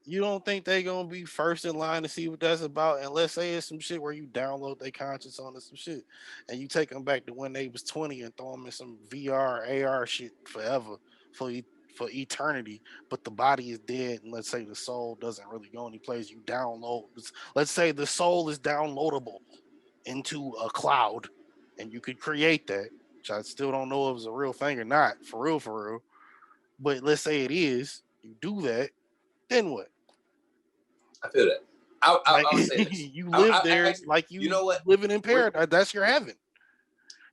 You don't think they gonna be first in line to see what that's about? And let's say it's some shit where you download their conscience onto some shit, and you take them back to when they was 20 and throw them in some VR, AR shit forever for for eternity. But the body is dead, and let's say the soul doesn't really go anyplace. You download. Let's say the soul is downloadable into a cloud, and you could create that. Which I still don't know if it's a real thing or not, for real, for real. But let's say it is. You do that, then what? I feel that. Like I'll say this. you live there Actually, like you you know what? living in paradise. That's your heaven.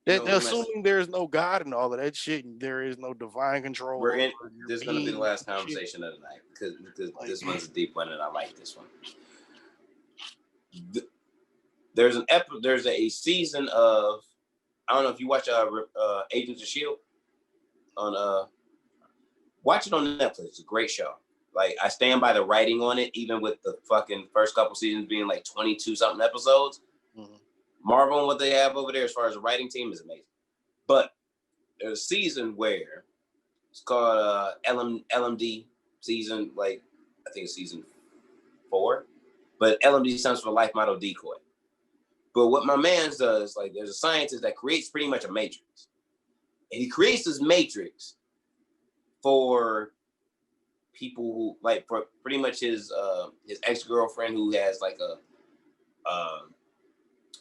You know, Assuming there is no God and all of that shit, and there is no divine control we're in. over your This is gonna be the being last and shit. conversation of the night because Like, this one's a deep one and I like this one. There's there's a season of, I don't know if you watch Agents of Shield on watch it on Netflix. It's a great show. Like, I stand by the writing on it, even with the fucking first couple seasons being like 22 something episodes. mhm. Marvel and what they have over there as far as the writing team is amazing. But there's a season where it's called LMD season, like I think it's season 4. But LMD stands for Life Model Decoy. But what my man does, like, there's a scientist that creates pretty much a matrix. And he creates this matrix for people who, like, for pretty much his ex-girlfriend who has like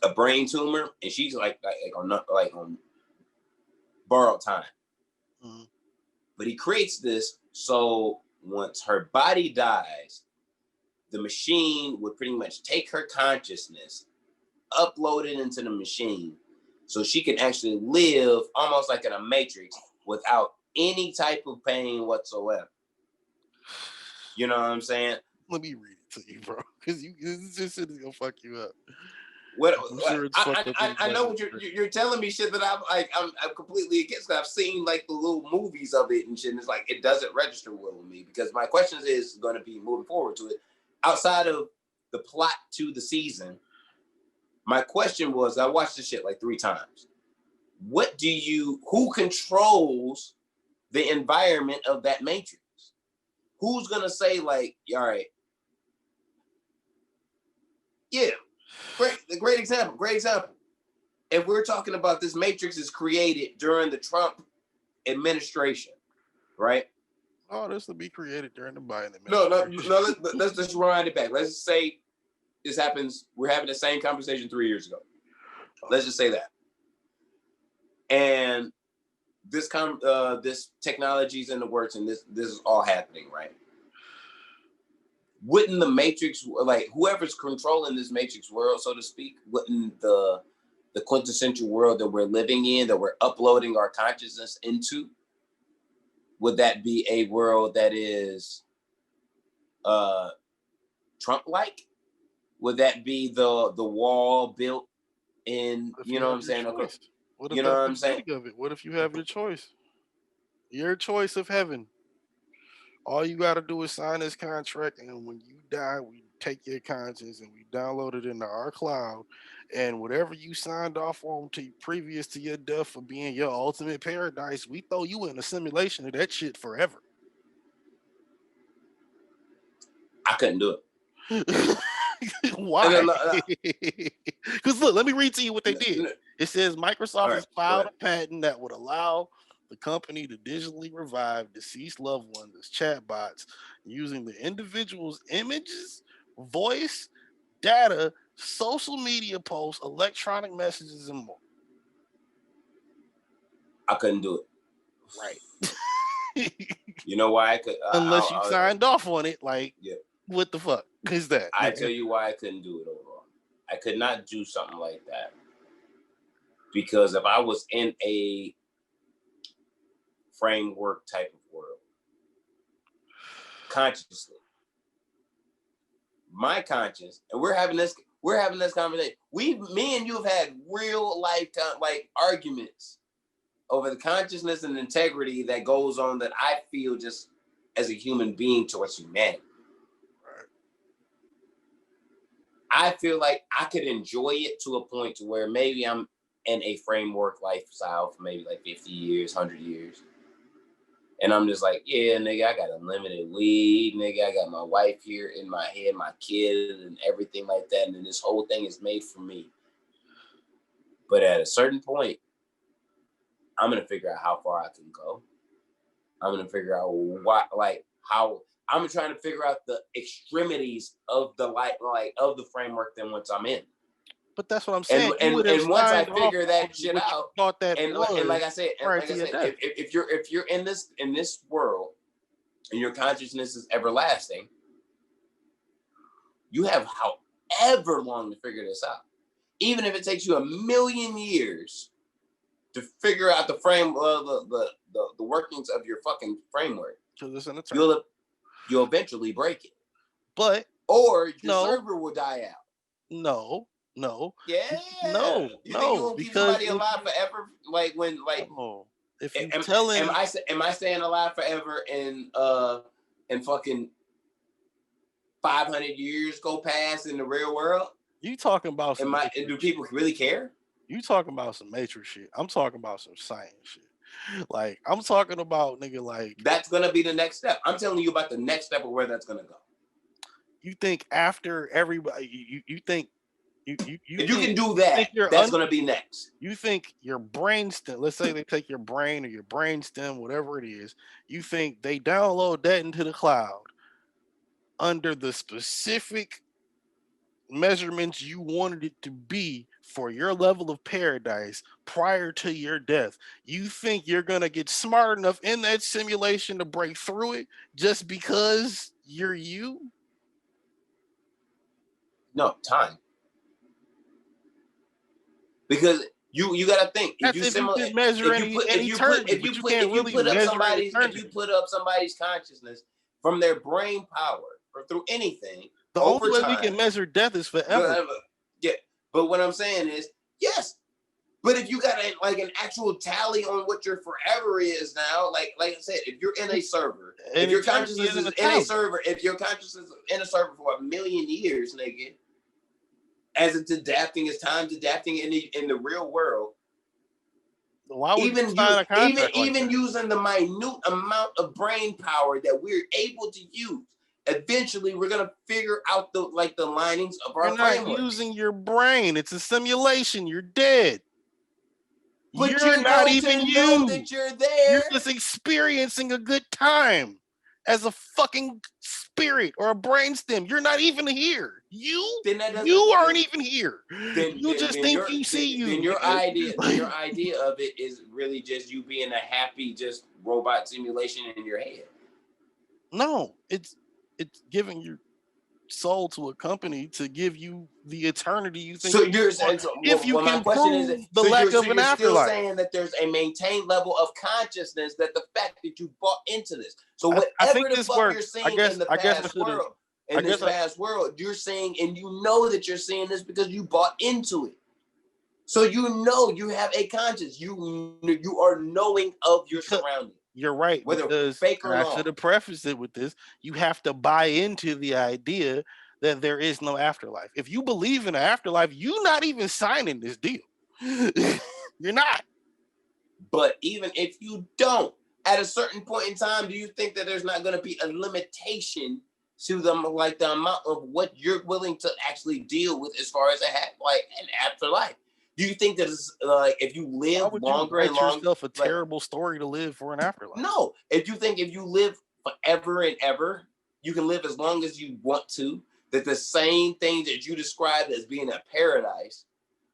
a brain tumor, and she's like on borrowed time. Mhm. But he creates this so once her body dies, the machine would pretty much take her consciousness, upload it into the machine, so she can actually live almost like in a matrix without any type of pain whatsoever. You know what I'm saying? Let me read it to you, bro, because this shit is gonna fuck you up. What I'm sure it's fucked up. I know what you're telling me, shit that I'm completely against. I've seen like the little movies of it and shit, and it's like it doesn't register well with me, because my question is going to be moving forward to it outside of the plot to the season. My question was, I watched this shit like 3 times. Who controls the environment of that matrix? Who's gonna say like, all right, yeah, great example. If we're talking about this matrix is created during the Trump administration, right? Oh, this will be created during the Biden No, administration. let's just rewind it back. Let's just say this happens. We're having the same conversation 3 years ago. Let's just say that. And this technology's in the works, and this is all happening, right? Wouldn't the matrix, like whoever's controlling this matrix world, so to speak, wouldn't the quintessential world that we're living in, that we're uploading our consciousness into, would that be a world that is Trump-like? Would that be the wall built in, What if you you know what have I'm your saying? Okay, choice? What if you know that's what the I'm saying? beauty of it? What if you have your choice? Your choice of heaven. All you got to do is sign this contract, and when you die, we take your conscience and we download it into our cloud. And whatever you signed off on previous to your death for being your ultimate paradise, we throw you in a simulation of that shit forever. I couldn't do it. Why? Because look, let me read to you what they did. It says Microsoft has filed a patent that would allow the company to digitally revive deceased loved ones as chatbots using the individual's images, voice, data, social media posts, electronic messages, and more. I couldn't do it. Right. You know why I could? Unless you signed off on it, like, yeah. What the fuck is that? I tell you why I couldn't do it overall. I could not do something like that. Because if I was in a framework type of world, consciously, my conscience, and we're having this conversation. Me and you have had real lifetime like arguments over the consciousness and integrity that goes on that I feel just as a human being towards humanity. Right. I feel like I could enjoy it to a point to where maybe I'm in a framework lifestyle for maybe like 50 years, 100 years. And I'm just like, yeah, nigga, I got unlimited weed, nigga. I got my wife here in my head, my kid, and everything like that. And then this whole thing is made for me. But at a certain point, I'm gonna figure out how far I can go. I'm gonna figure out how I'm trying to figure out the extremities of the of the framework. Then once I'm in. But that's what I'm saying. And once I figure that shit out, and like I said, if you're in this world and your consciousness is everlasting, you have however long to figure this out. Even if it takes you 1,000,000 years to figure out the the workings of your fucking framework, you'll eventually break it. Or your server will die out. No. Yeah. No. You think you will keep somebody alive forever? If you am I staying alive forever and fucking 500 years go past in the real world? You talking about some do people really care? You talking about some Matrix shit. I'm talking about some science shit. Like, I'm talking about, nigga, like... That's going to be the next step. I'm telling you about the next step of where that's going to go. You think after everybody... You think... if you can do that, that's going to be next. You think your brainstem... Let's say they take your brain or your brainstem, whatever it is. You think they download that into the cloud under the specific measurements you wanted it to be for your level of paradise prior to your death. You think you're gonna get smart enough in that simulation to break through it just because you're you? No, time. Because you gotta think. If you put up somebody's consciousness from their brain power or through anything. The only way we can measure death is forever. Yeah, but what I'm saying is, yes. But if you got an actual tally on what your forever is now, like I said, if you're in a server, if your consciousness is in a server, for 1,000,000 years, nigga, as it's adapting, as time's adapting in the real world. Why would even using the minute amount of brain power that we're able to use, eventually we're gonna figure out the linings of our framework. You're not using your brain. It's a simulation. You're dead. But you're not even you. That you're there. You're just experiencing a good time as a fucking spirit or a brainstem. You're not even here. You aren't even here. You just think you see you. Then your idea of it is really just you being a happy just robot simulation in your head. No, it's giving your soul to a company to give you the eternity you think. So you're saying, if you can prove the lack of an afterlife. Still saying that there's a maintained level of consciousness that the fact that you bought into this. So whatever the fuck you're seeing in the past world, in this past world, you're saying, and you know that you're seeing this because you bought into it. So you know you have a conscience. You are knowing of your surroundings. You're right. Whether fake or not. I should have prefaced it with this. You have to buy into the idea that there is no afterlife. If you believe in an afterlife, you're not even signing this deal. You're not. But even if you don't, at a certain point in time, do you think that there's not going to be a limitation to them, like the amount of what you're willing to actually deal with as far as an afterlife? Do you think that it's if you live longer and longer, yourself a terrible story to live for an afterlife? No. If you live forever and ever, you can live as long as you want to. that the same things that you described as being a paradise,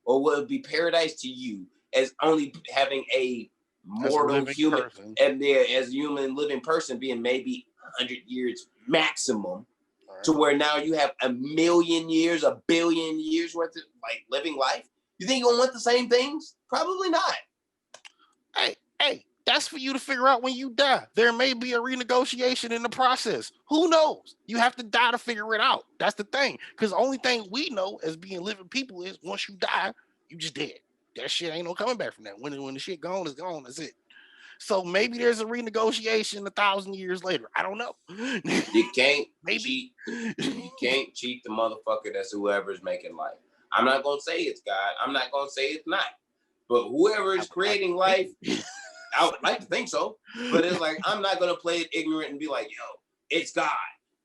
or would be paradise to you, as only having a mortal human person. And there as a human living person being maybe 100 years maximum, right, to where now you have 1,000,000 years, 1,000,000,000 years worth of like living life. You think you're gonna want the same things? Probably not. Hey, that's for you to figure out when you die. There may be a renegotiation in the process. Who knows? You have to die to figure it out. That's the thing. Because the only thing we know as being living people is once you die, you just dead. That shit ain't no coming back from that. When the shit gone, it's gone. That's it. So maybe there's a renegotiation 1,000 years later. I don't know. You can't cheat. You can't cheat the motherfucker that's whoever's making life. I'm not gonna say it's God. I'm not gonna say it's not. But whoever is creating life, I would like to think so. But it's like, I'm not going to play it ignorant and be like, yo, it's God.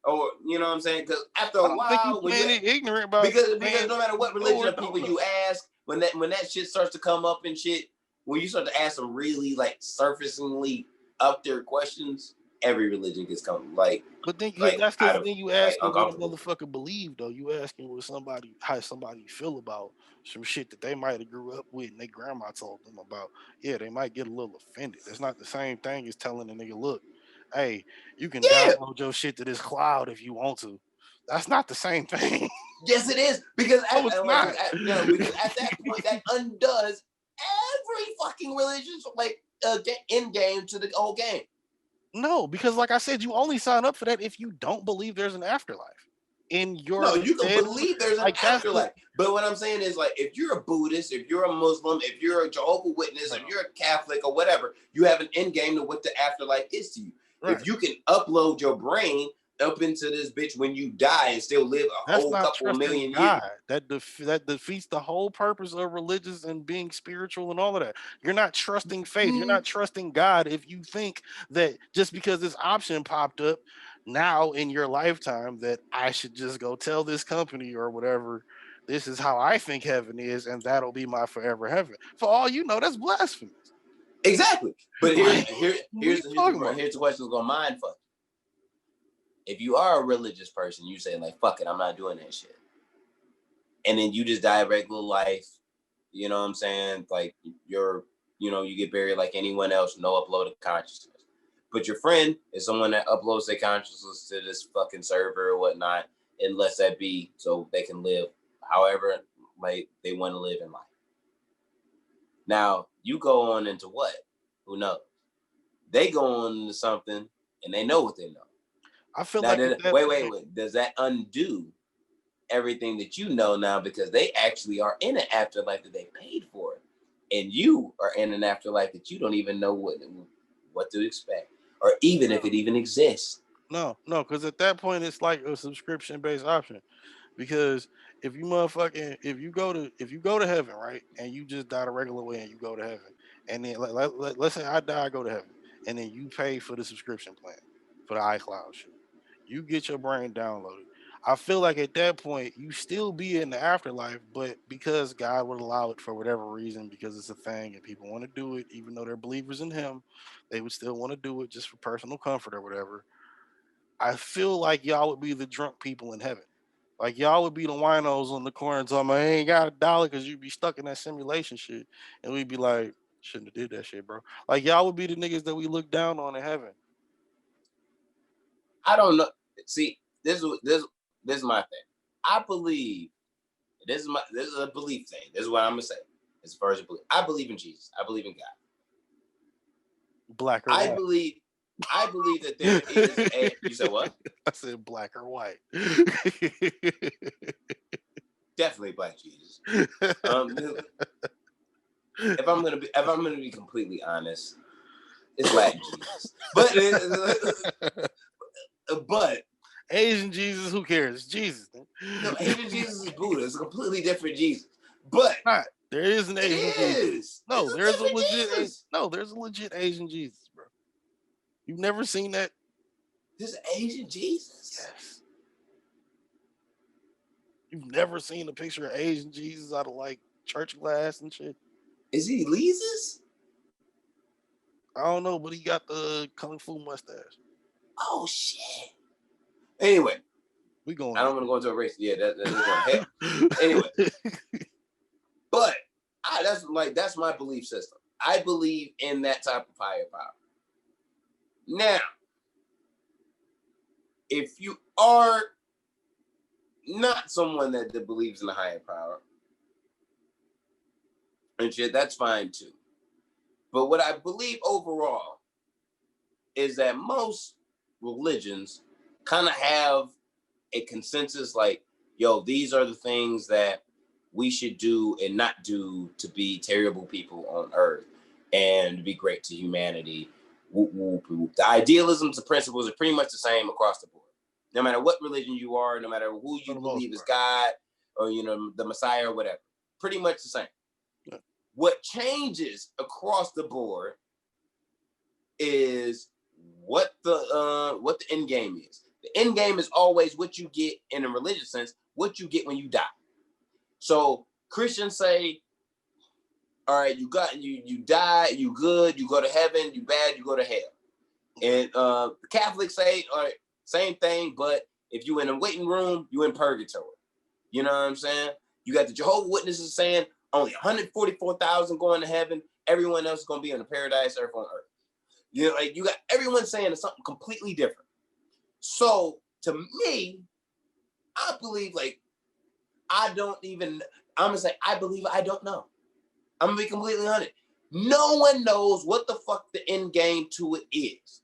Or, you know what I'm saying? Because after a while, when you're ignorant about because no matter what religion of people you ask, when that shit starts to come up and shit, when you start to ask some really like surfacingly up there questions, every religion gets come like. But then that's because then you asking what a motherfucker believe though. You asking how somebody feel about some shit that they might have grew up with and their grandma told them about. Yeah, they might get a little offended. That's not the same thing as telling a nigga, look, hey, you can download your shit to this cloud if you want to. That's not the same thing. Yes, it is. Because because at that point that undoes every fucking religion's like end game to the whole game. No, because like I said, you only sign up for that if you don't believe there's an afterlife. No, you can believe there's an afterlife. But what I'm saying is, like, if you're a Buddhist, if you're a Muslim, if you're a Jehovah's Witness, if you're a Catholic or whatever, you have an end game to what the afterlife is to you. Right. If you can upload your brain up into this bitch when you die and still live whole couple million years. That defeats the whole purpose of religious and being spiritual and all of that. You're not trusting faith. You're not trusting God if you think that just because this option popped up now in your lifetime that I should just go tell this company or whatever, this is how I think heaven is, and that'll be my forever heaven. For all you know, that's blasphemous. Exactly. But here's the question going mind fuck. If you are a religious person, you say like, fuck it, I'm not doing that shit. And then you just die a regular life. You know what I'm saying? Like you get buried like anyone else, no upload of consciousness. But your friend is someone that uploads their consciousness to this fucking server or whatnot, and lets that be so they can live however like they want to live in life. Now, you go on into what? Who knows? They go on into something and they know what they know. I feel now, like wait. Does that undo everything that you know now because they actually are in an afterlife that they paid for, and you are in an afterlife that you don't even know what to expect, or even if it even exists? No, because at that point it's like a subscription-based option. Because if you go to heaven, right, and you just die the regular way and you go to heaven, and then let's say I die, I go to heaven, and then you pay for the subscription plan for the iCloud shit. You get your brain downloaded. I feel like at that point you still be in the afterlife, but because God would allow it for whatever reason, because it's a thing and people want to do it, even though they're believers in Him, they would still want to do it just for personal comfort or whatever. I feel like y'all would be the drunk people in heaven. Like y'all would be the winos on the corner talking about, I ain't got $1 because you'd be stuck in that simulation shit. And we'd be like, shouldn't have did that shit, bro. Like y'all would be the niggas that we look down on in heaven. I don't know. See, this is my thing. I believe this is a belief thing. This is what I'm gonna say. As far as a belief, I believe in Jesus. I believe in God. Black or white. I believe that there is a. You said what? I said black or white. Definitely black Jesus. If I'm gonna be completely honest, it's Latin Jesus. But Asian Jesus, who cares? It's Jesus. No, Asian Jesus is Buddha. It's a completely different Jesus. But there is an Asian Jesus. No, there's a legit. Jesus. No, there's a legit Asian Jesus, bro. You've never seen that? There's Asian Jesus. Yes. You've never seen a picture of Asian Jesus out of like church glass and shit? Is he Lisa's? I don't know, but he got the kung fu mustache. Oh shit. Anyway, We going. I don't want to go into a race. Yeah, that's going to hell. Anyway, but that's my belief system. I believe in that type of higher power. Now, if you are not someone that believes in the higher power and shit, that's fine too. But what I believe overall is that most religions kind of have a consensus like, yo, these are the things that we should do and not do to be terrible people on earth and to be great to humanity. Whoop, whoop, whoop. The idealisms, the principles are pretty much the same across the board. No matter what religion you are, no matter who you believe is God or, the Messiah or whatever, pretty much the same. Yeah. What changes across the board is what the end game is. The end game is always what you get in a religious sense, what you get when you die. So Christians say, all right, you die, you good, you go to heaven, you bad, you go to hell. And the Catholics say, all right, same thing, but if you in a waiting room, you in purgatory. You know what I'm saying? You got the Jehovah's Witnesses saying only 144,000 going to heaven. Everyone else is going to be in the paradise earth on earth. You got everyone saying something completely different. So to me, I believe I'm gonna say I believe I don't know. I'm gonna be completely honest. No one knows what the fuck the end game to it is.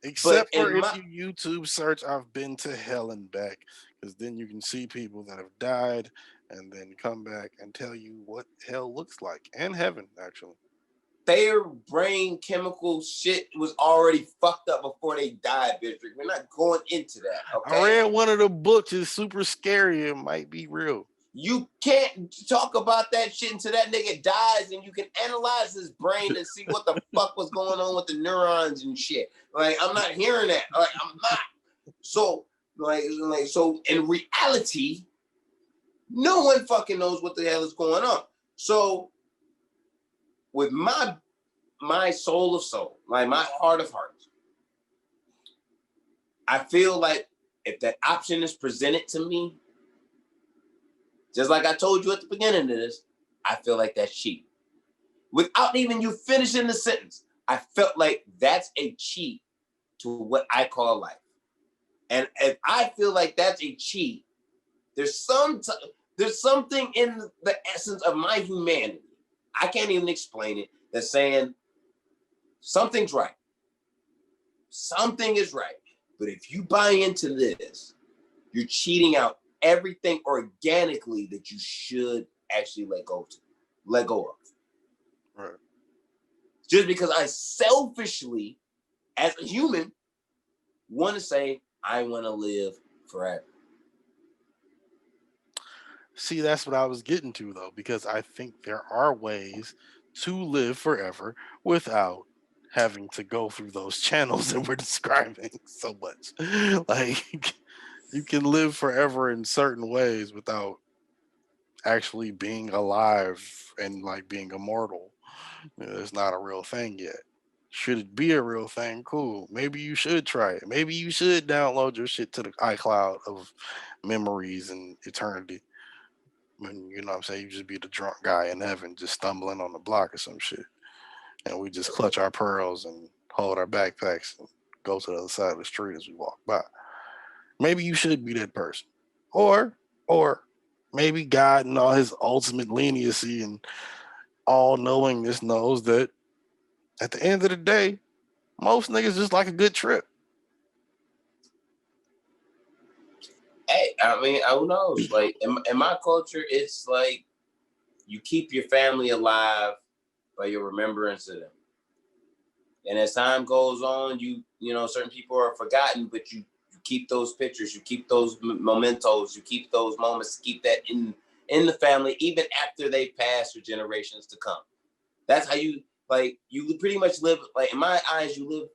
Except for if you YouTube search I've been to hell and back, because then you can see people that have died and then come back and tell you what hell looks like, and heaven, actually. Their brain chemical shit was already fucked up before they died, bitch. We're not going into that, okay? I read one of the books. It's super scary. It might be real. You can't talk about that shit until that nigga dies and you can analyze his brain and see what the fuck was going on with the neurons and shit. I'm not hearing that. I'm not. So, so in reality, no one fucking knows what the hell is going on. So, with my soul of soul, my heart of hearts, I feel like if that option is presented to me, just like I told you at the beginning of this, I feel like that's cheap. Without even you finishing the sentence, I felt like that's a cheat to what I call life. And if I feel like that's a cheat, there's something in the essence of my humanity, I can't even explain it, that's saying something's right. Something is right. But if you buy into this, you're cheating out everything organically that you should actually let go of. Right. Just because I selfishly, as a human, want to say I want to live forever. See, that's what I was getting to, though, because I think there are ways to live forever without having to go through those channels that we're describing so much. You can live forever in certain ways without actually being alive and being immortal. It's not a real thing yet. Should it be a real thing? Cool. Maybe you should try it. Maybe you should download your shit to the iCloud of memories and eternity. When, you know what I'm saying, you just be the drunk guy in heaven just stumbling on the block or some shit. And we just clutch our pearls and hold our backpacks and go to the other side of the street as we walk by. Maybe you should be that person. Or maybe God in all his ultimate leniency and all knowingness knows that at the end of the day, most niggas just like a good trip. Hey, I mean, who knows? In my culture, it's like you keep your family alive by your remembrance of them. And as time goes on, you know, certain people are forgotten, but you keep those pictures, you keep those mementos, you keep those moments, keep that in the family, even after they've passed for generations to come. That's how you pretty much live, in my eyes, you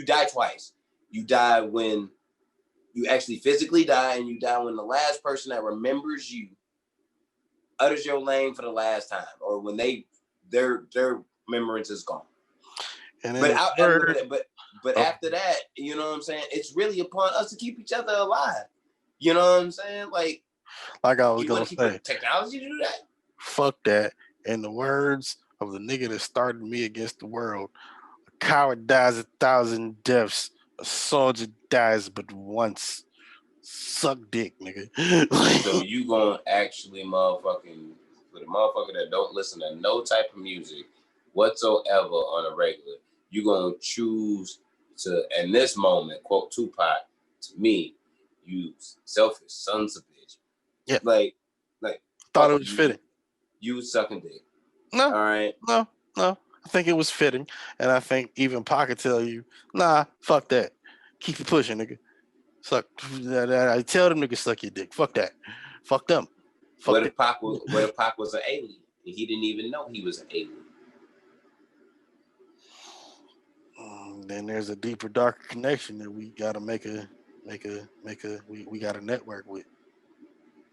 die twice. You die when you actually physically die, and you die when the last person that remembers you utters your name for the last time, or when their remembrance is gone. But after that, you know what I'm saying? It's really upon us to keep each other alive. You know what I'm saying? Like I was you gonna want to keep say, technology to do that? fuck that. In the words of the nigga that started me against the world, a coward dies 1,000 deaths. A soldier dies but once. Suck dick, nigga. So you gonna actually motherfucking, for the motherfucker that don't listen to no type of music whatsoever on a regular, you gonna choose to, in this moment, quote Tupac, to me, you selfish sons of bitch. Yeah. Like Thought it was fitting. You sucking dick. No. All right. No. I think it was fitting. And I think even Pac could tell you, nah, fuck that. Keep it pushing, nigga. Suck. I tell them niggas suck your dick. Fuck that. Fuck them. What if Pac was an alien and he didn't even know he was an alien? Then there's a deeper, darker connection that we gotta we gotta network with.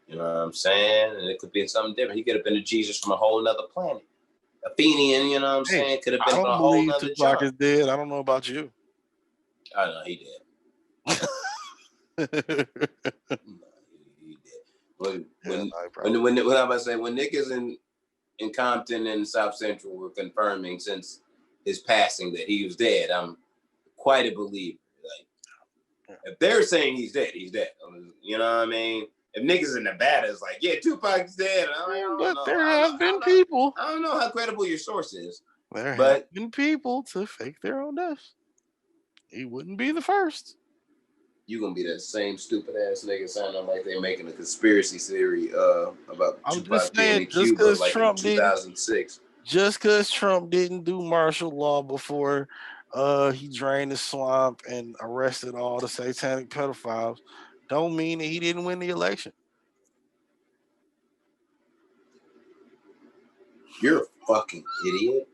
You know what I'm saying? And it could be something different. He could have been a Jesus from a whole nother planet. Athenian, you know what I'm saying? Could have been on a whole nother Tupac is dead. I don't know about you. I know he did. He did. When I'm about to say, when niggas in Compton and South Central were confirming since his passing that he was dead, I'm quite a believer. Like, if they're saying he's dead, he's dead. You know what I mean? If niggas in Nevada is like, yeah, Tupac's dead, there have been people. I don't know how credible your source is. There have been people to fake their own deaths. He wouldn't be the first. You gonna be that same stupid ass nigga sounding like they're making a conspiracy theory about Tupac being in Cuba like Trump in 2006. Just because Trump didn't do martial law before he drained the swamp and arrested all the satanic pedophiles, don't mean that he didn't win the election. You're a fucking idiot.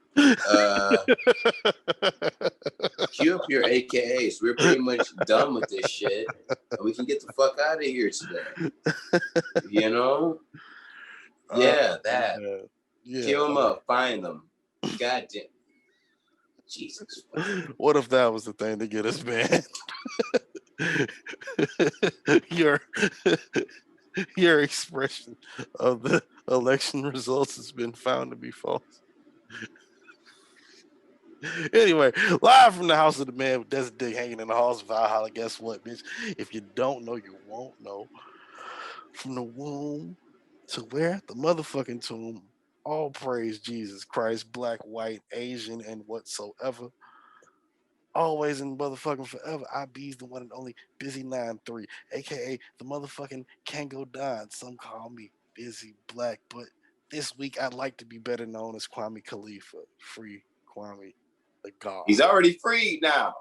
Cue up your AKAs. We're pretty much done with this shit. And we can get the fuck out of here today. You know? Yeah, that. Yeah. Kill them up. Find them. Goddamn. Jesus. What if that was the thing to get us banned? Your expression of the election results has been found to be false. Anyway, live from the house of the man with Desert Dick hanging in the halls of Valhalla. Guess what, bitch? If you don't know, you won't know. From the womb to where? The motherfucking tomb. All praise Jesus Christ, black, white, Asian, and whatsoever. Always and motherfucking forever. I be's the one and only Busy 93, aka the motherfucking Kango Don. Some call me Busy Black, but this week I'd like to be better known as Kwame Khalifa. Free Kwame, the God. He's already freed now.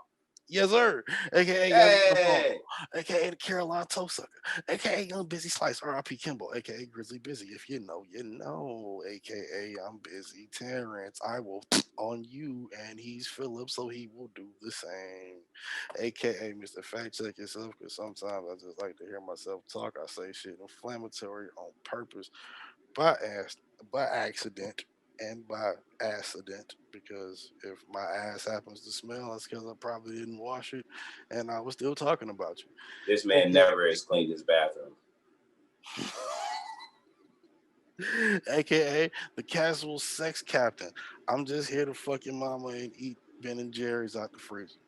Yes, sir. AKA AKA the Carolina Toe Sucker, AKA Young Busy Slice, R.I.P. Kimbo, AKA Grizzly Busy. If you know, you know. AKA I'm Busy Terrence. I will on you, and he's Philip, so he will do the same. AKA Mr. Fact Check Yourself, because sometimes I just like to hear myself talk. I say shit inflammatory on purpose, by accident. And by accident, because if my ass happens to smell, that's because I probably didn't wash it, and I was still talking about you. This man never has cleaned his bathroom. AKA the casual sex captain. I'm just here to fuck your mama and eat Ben and Jerry's out the freezer.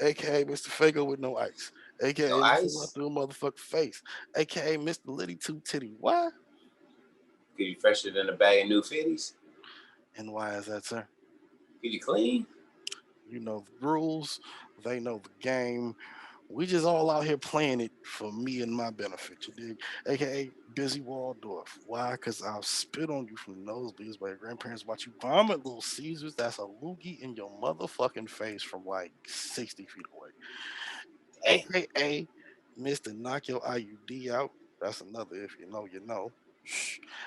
AKA Mr. Fago with no ice. AKA no ice through a motherfucking face. AKA Mr. Litty Two Titty. Why? Could you fresher than a bag of new fitties? And why is that, sir? Could you clean? You know the rules. They know the game. We just all out here playing it for me and my benefit, you dig? AKA Busy Waldorf. Why? Because I'll spit on you from the nosebleeds by your grandparents watch you vomit Little Caesars. That's a loogie in your motherfucking face from like 60 feet away. AKA Mr. Knock Your IUD Out. That's another if you know, you know.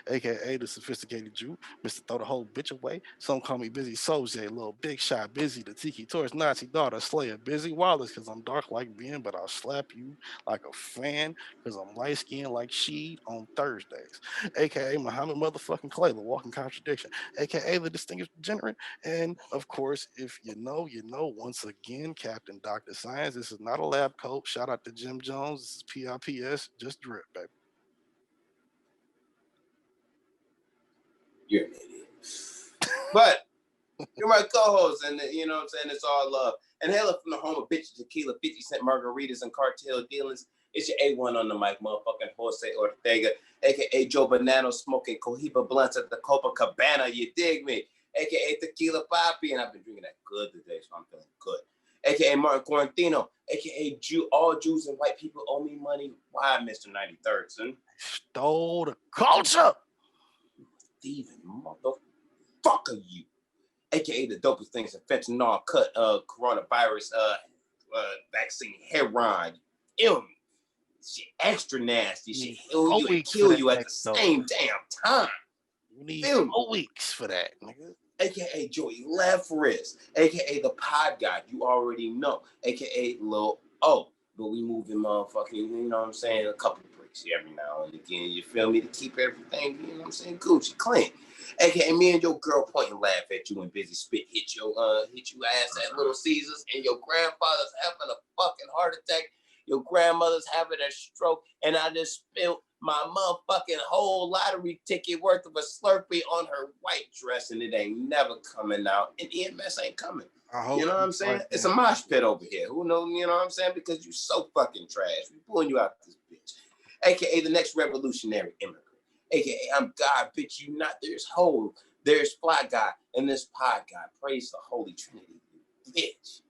AKA the sophisticated Jew, Mr. Throw the whole bitch away. Some call me Busy Soze, little big shot, busy, the Tiki Torch Nazi daughter, Slayer, Busy Wallace, cause I'm dark like Ben, but I'll slap you like a fan, cause I'm light skinned like Sheed on Thursdays. AKA Muhammad motherfucking Clay, the walking contradiction, AKA the distinguished degenerate. And of course, if you know, you know, once again, Captain Dr. Science, this is not a lab coat. Shout out to Jim Jones. This is PIPS, just drip, baby. You're an idiot. But you're my co-host, and you know what I'm saying? It's all love. And hailing from the home of bitches, tequila, 50 cent margaritas, and cartel dealings, it's your A1 on the mic, motherfucking Jose Ortega, a.k.a. Joe Banano, smoking Cohiba blunts at the Copacabana, you dig me? A.k.a. Tequila Papi, and I've been drinking that good today, so I'm feeling good. A.k.a. Martin Quarantino, a.k.a. all Jews and white people owe me money. Why, Mr. 93rd, son? Stole the culture. Thieving motherfucker, you. AKA the dopest things in fentanyl cut coronavirus vaccine heroin. Ew. Shit extra nasty. Shit heal you and kill you at the same damn time. You need 4 weeks for that, nigga. AKA Joey Lefris, AKA the pod guy, you already know. AKA Lil O. But we moving motherfucking, you know what I'm saying, a couple of breaks every now and again. You feel me? To keep everything, you know what I'm saying, Gucci clean. AKA me and your girl point and laugh at you and Busy Spit hit you ass at Little Caesars, and your grandfather's having a fucking heart attack. Your grandmother's having a stroke, and I just spilled my motherfucking whole lottery ticket worth of a Slurpee on her white dress, and it ain't never coming out. And EMS ain't coming. You know what I'm saying? It's a mosh pit over here. Who knows? You know what I'm saying? Because you so fucking trash. We pulling you out this bitch. AKA the next revolutionary immigrant. AKA I'm God, bitch. You not. There's Hove, there's Fly Guy, and this Pod Guy. Praise the Holy Trinity, you bitch.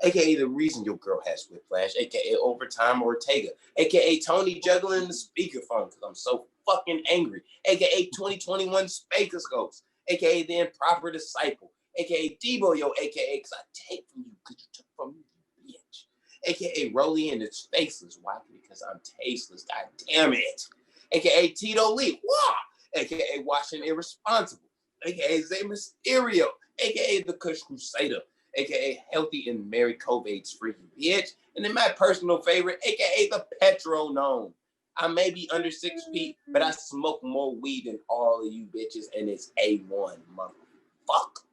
AKA the reason your girl has whiplash. AKA Overtime Ortega. AKA Tony juggling the speakerphone because I'm so fucking angry. AKA 2021 Spacoscopes. AKA the improper disciple. AKA Debo, yo. AKA because I take from you because you took from me, you bitch. AKA Rolly and it's faceless. Why? Because I'm tasteless. God damn it. AKA Tito Lee. Wah! AKA Washington Irresponsible. AKA Zay Mysterio. AKA the Kush Crusader. AKA Healthy and Mary Covade's freaky bitch. And then my personal favorite, AKA the Petro Gnome. I may be under 6 feet, but I smoke more weed than all of you bitches, and it's A1, motherfucker.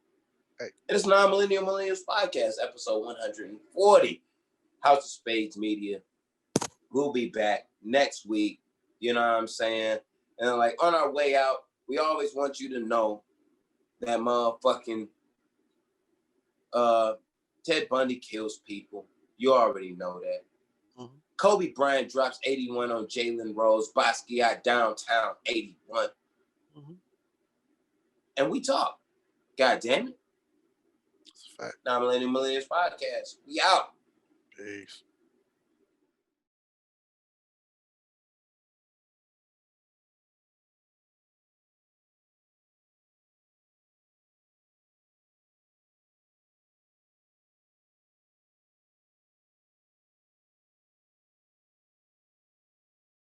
Hey. It's Non-Millennial Millennials Podcast, episode 140. House of Spades Media. We'll be back next week. You know what I'm saying? And like on our way out, we always want you to know that motherfucking Ted Bundy kills people. You already know that. Mm-hmm. Kobe Bryant drops 81 on Jalen Rose. Basquiat downtown 81. Mm-hmm. And we talk. God damn it. That's a fact. Non-Millennial Millennials Podcast. We out. Peace.